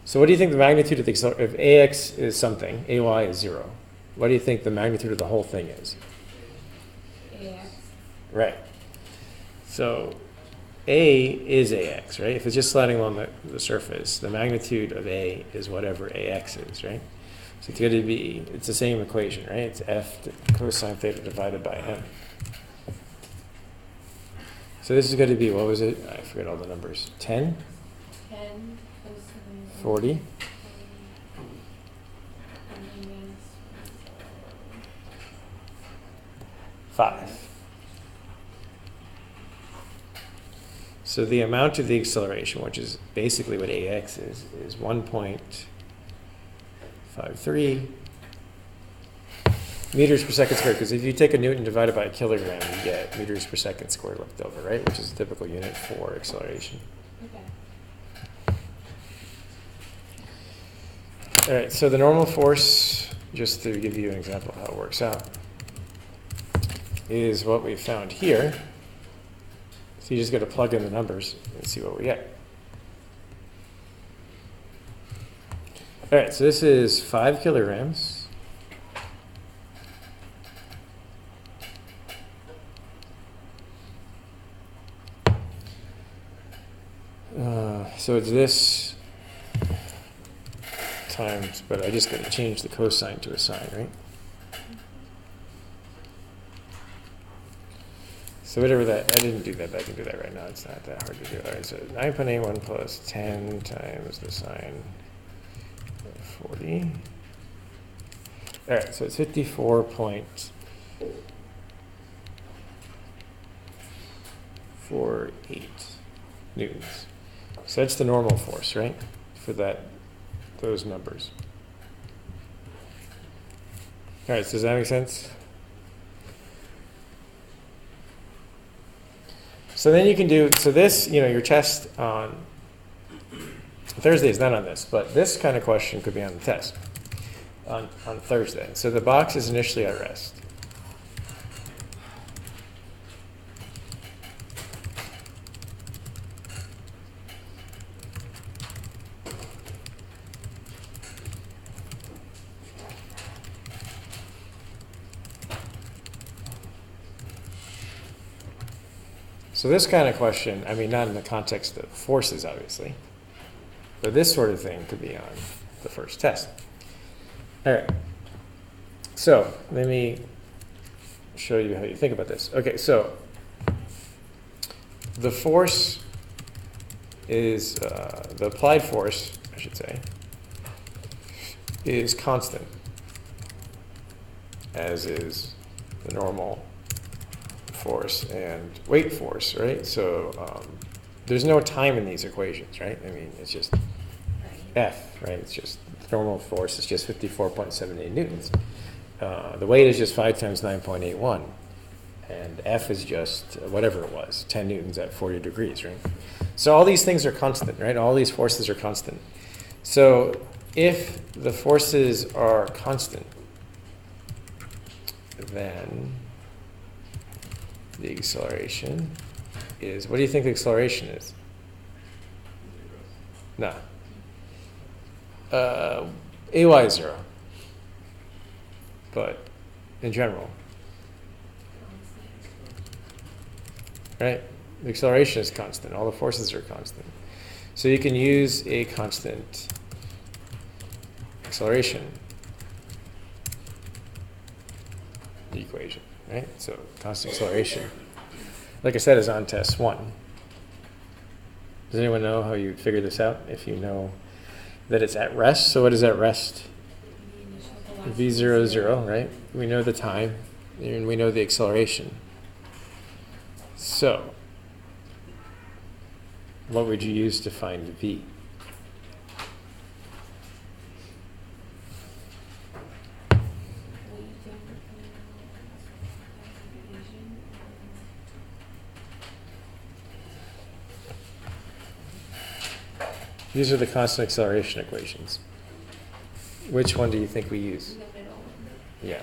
So what do you think the magnitude of the acceleration, if AX is something, AY is 0, what do you think the magnitude of the whole thing is? AX. Right. So A is AX, right? If it's just sliding along the surface, the magnitude of A is whatever AX is, right? So it's going to be, it's the same equation, right? It's F cosine theta divided by M. So this is going to be, what was it? I forget all the numbers. 10? 10 cosine. 40? And then minus 5. So the amount of the acceleration, which is basically what AX is 1.53 meters per second squared. Because if you take a Newton divided by a kilogram, you get meters per second squared left over, right? Which is a typical unit for acceleration. Okay. All right, so the normal force, just to give you an example of how it works out, is what we found here. So you just got to plug in the numbers and see what we get. All right, so this is 5 kilograms. So it's this times, but I just got to change the cosine to a sine, right? So whatever that, I didn't do that, but I can do that right now. It's not that hard to do. All right, so 9.81 plus 10 times the sine of 40. All right, so it's 54.48 newtons. So that's the normal force, right? For those numbers. All right, so does that make sense? So then you can do, so this, your test on Thursday is not on this, but this kind of question could be on the test on Thursday. So the box is initially at rest. So this kind of question, I mean, not in the context of forces, obviously, but this sort of thing could be on the first test. All right. So let me show you how you think about this. Okay, so the force is, the applied force, I should say, is constant, as is the normal force and weight force, right? So there's no time in these equations, right? I mean, it's just F, right? It's just normal force is just 54.78 newtons. The weight is just 5 times 9.81, and F is just whatever it was, 10 newtons at 40 degrees, right? So all these things are constant, right? All these forces are constant. So if the forces are constant, then the acceleration is, what do you think the acceleration is? No. AY is 0. But in general, right? The acceleration is constant. All the forces are constant. So you can use a constant acceleration equation, right? So constant acceleration, like I said, is on test 1. Does anyone know how you figure this out? If you know that it's at rest. So what is at rest? V0 is 0, right? We know the time, and we know the acceleration. So what would you use to find V? These are the constant acceleration equations. Which one do you think we use? In the middle. Yeah.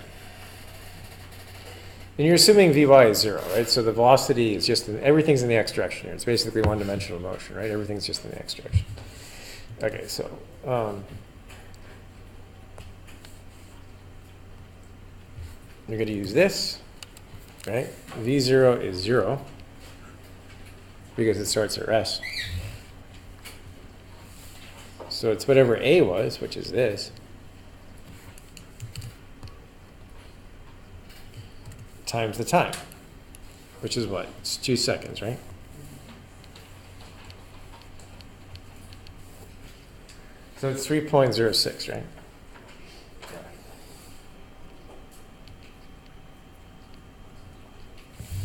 And you're assuming Vy is 0, right? So the velocity is just, everything's in the x direction here. It's basically one-dimensional motion, right? Everything's just in the x direction. Okay, so you're going to use this, right? V0 is 0 because it starts at rest. So it's whatever A was, which is this, times the time, which is what? It's 2 seconds, right? So it's 3.06, right?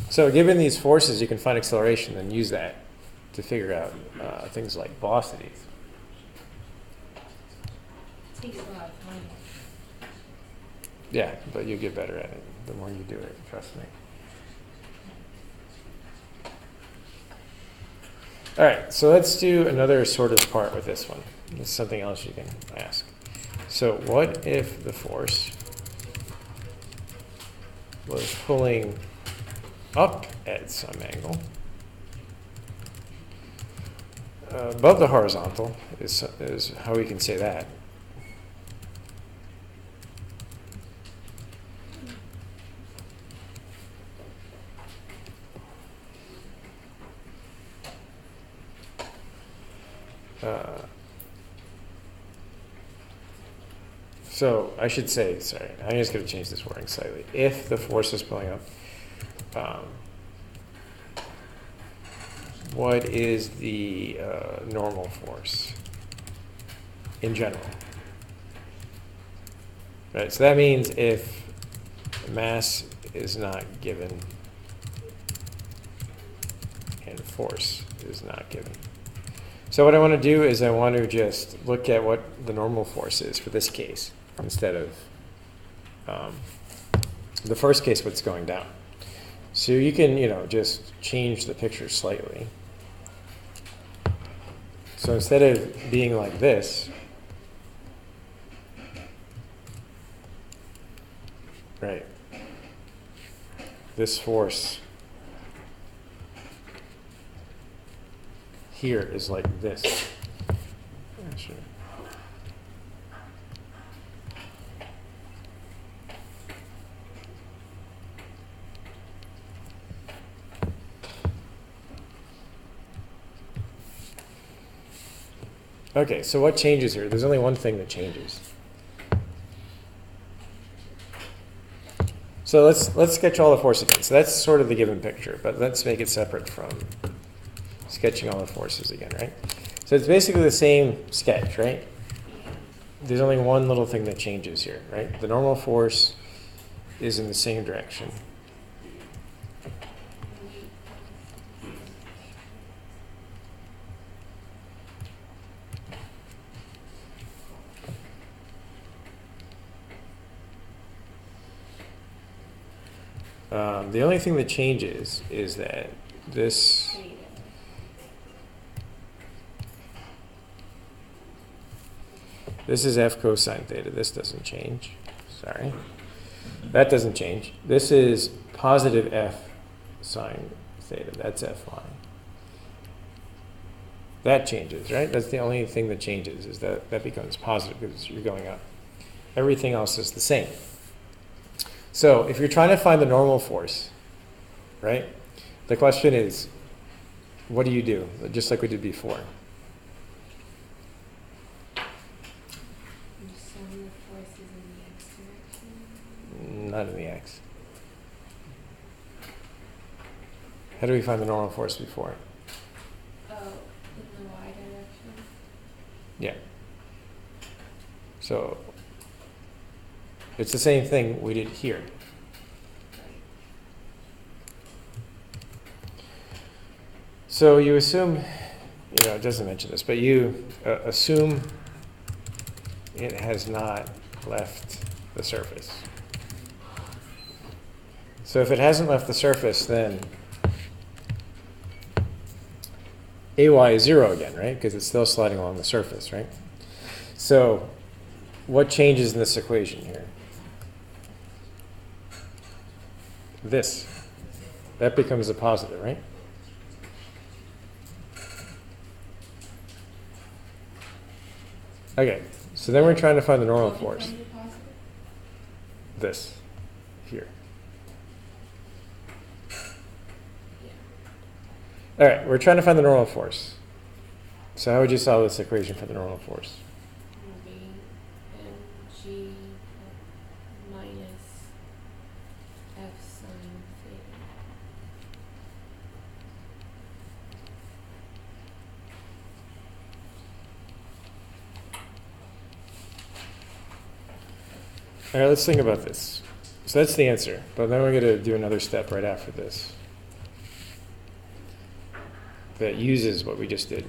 So given these forces, you can find acceleration and use that to figure out things like velocities. Takes a lot of time. Yeah, but you get better at it the more you do it, trust me. All right, so let's do another sort of part with this one. This is something else you can ask. So what if the force was pulling up at some angle above the horizontal is how we can say that. So I should say, sorry, I'm just going to change this wording slightly. If the force is pulling up, what is the normal force in general? Right, so that means if mass is not given and force is not given. So what I want to do is I want to just look at what the normal force is for this case instead of the first case what's going down. So you can, just change the picture slightly. So instead of being like this, right, this force here is like this. Sure. Okay, so what changes here? There's only one thing that changes. So let's sketch all the force again. So that's sort of the given picture, but let's make it separate from sketching all the forces again, right? So it's basically the same sketch, right? There's only one little thing that changes here, right? The normal force is in the same direction. The only thing that changes is that this is f cosine theta. This doesn't change. Sorry. That doesn't change. This is positive f sine theta. That's Fy. That changes, right? That's the only thing that changes, is that becomes positive because you're going up. Everything else is the same. So if you're trying to find the normal force, right, the question is, what do you do? Just like we did before. You sum the forces in the x direction. Not in the x. How do we find the normal force before? Oh, in the y direction. Yeah. So it's the same thing we did here. So you assume, it doesn't mention this, but you assume it has not left the surface. So if it hasn't left the surface, then AY is 0 again, right? Because it's still sliding along the surface, right? So what changes in this equation here? This. That becomes a positive, right? Okay, so then we're trying to find the normal What force. becomes a positive? This. Here. Yeah. All right, we're trying to find the normal force. So how would you solve this equation for the normal force? V mg minus f sine theta. All right, let's think about this. So that's the answer, but then we're going to do another step right after this that uses what we just did.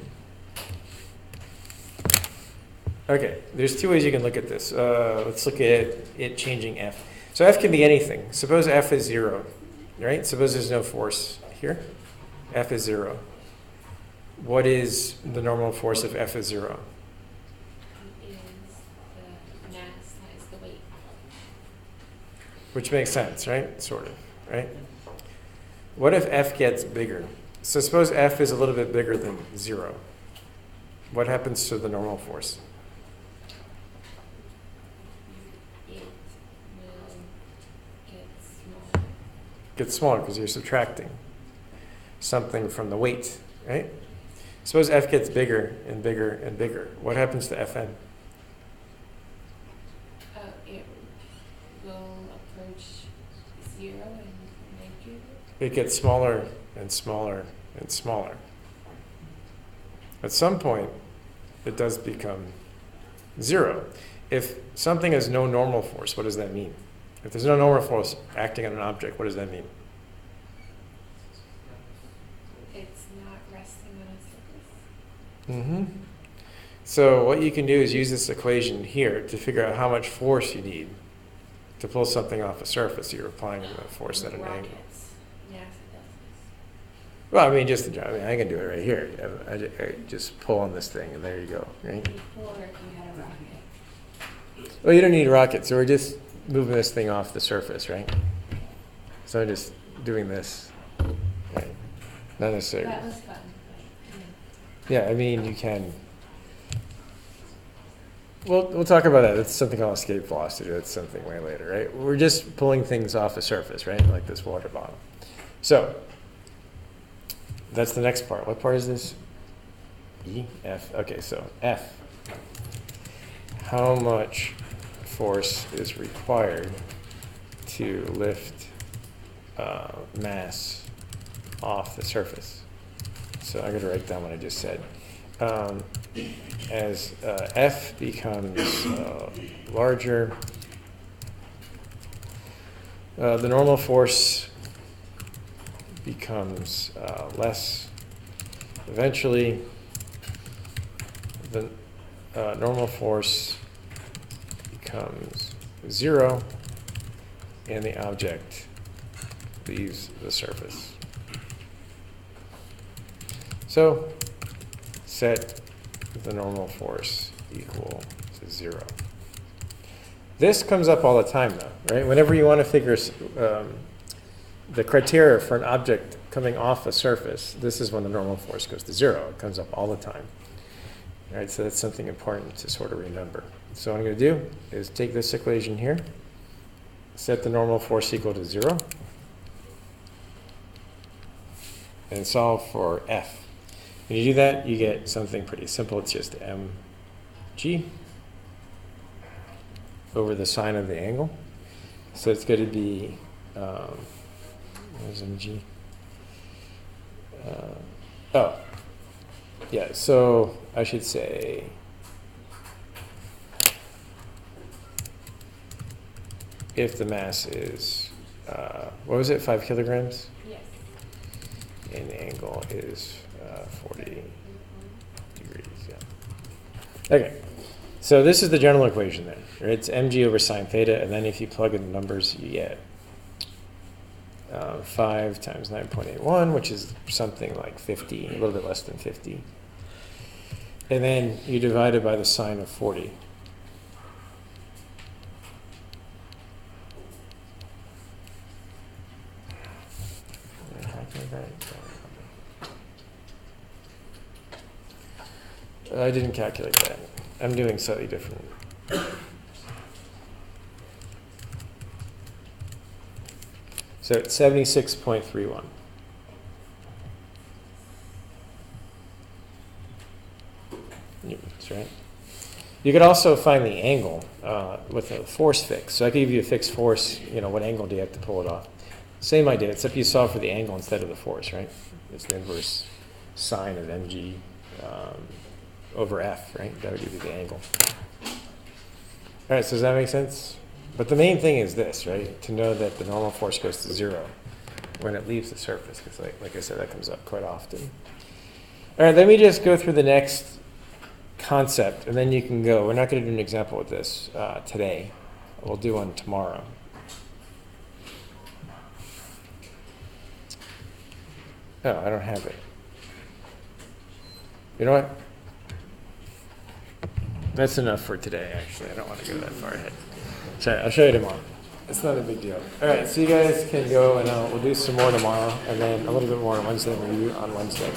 Okay, there's two ways you can look at this. Let's look at it changing f. So f can be anything. Suppose f is 0, right? Suppose there's no force here. F is 0. What is the normal force if f is 0? Is the mass times the weight. Which makes sense, right? Sort of, right? What if f gets bigger? So suppose f is a little bit bigger than 0. What happens to the normal force? It will get smaller. Gets smaller because you're subtracting something from the weight, right? Suppose f gets bigger and bigger and bigger. What happens to Fn? It will approach 0 and make it. It gets smaller and smaller and smaller. At some point, it does become 0. If something has no normal force, what does that mean? If there's no normal force acting on an object, what does that mean? It's not resting on a surface. Mm-hmm. So what you can do is use this equation here to figure out how much force you need to pull something off a surface. You're applying the force at an angle. Rockets. NASA does this. Well, I mean, I can do it right here. I just pull on this thing, and there you go, right? Before, if you had a rocket. Well, you don't need rockets, so we're just moving this thing off the surface, right? So I'm just doing this, right? Not necessarily. That was fun. But, Yeah, I mean, you can. We'll talk about that. It's something called escape velocity. That's something way later, right? We're just pulling things off a surface, right? Like this water bottle. So that's the next part. What part is this? E, F. Okay, so F. How much force is required to lift mass off the surface? So I'm going to write down what I just said. As F becomes larger, the normal force becomes less. Eventually, the normal force becomes 0, and the object leaves the surface. So set the normal force equal to 0. This comes up all the time, though, right? Whenever you want to figure the criteria for an object coming off a surface, this is when the normal force goes to 0. It comes up all the time. All right, so that's something important to sort of remember. So what I'm going to do is take this equation here, set the normal force equal to 0, and solve for F. When you do that, you get something pretty simple. It's just mg over the sine of the angle. So it's going to be, where's mg? Oh, yeah, so I should say if the mass is, what was it, 5 kilograms? Yes. And the angle is 40 degrees, yeah. Okay, so this is the general equation then. Right? It's mg over sine theta, and then if you plug in the numbers, you get 5 times 9.81, which is something like 50, a little bit less than 50. And then you divide it by the sine of 40. Did I calculate that? I didn't calculate that. I'm doing slightly different. So it's 76.31. Newtons, right? You could also find the angle with a force fix. So I could give you a fixed force, what angle do you have to pull it off? Same idea, except you solve for the angle instead of the force, right? It's the inverse sine of mg over f, right? That would give you the angle. All right, so does that make sense? But the main thing is this, right? To know that the normal force goes to 0 when it leaves the surface, because like I said, that comes up quite often. All right, let me just go through the next concept, and then you can go. We're not going to do an example with this today. We'll do one tomorrow. Oh, I don't have it. You know what? That's enough for today, actually. I don't want to go that far ahead. Sorry, I'll show you tomorrow. It's not a big deal. All right, so you guys can go, and we'll do some more tomorrow, and then a little bit more on Wednesday, and review on Wednesday.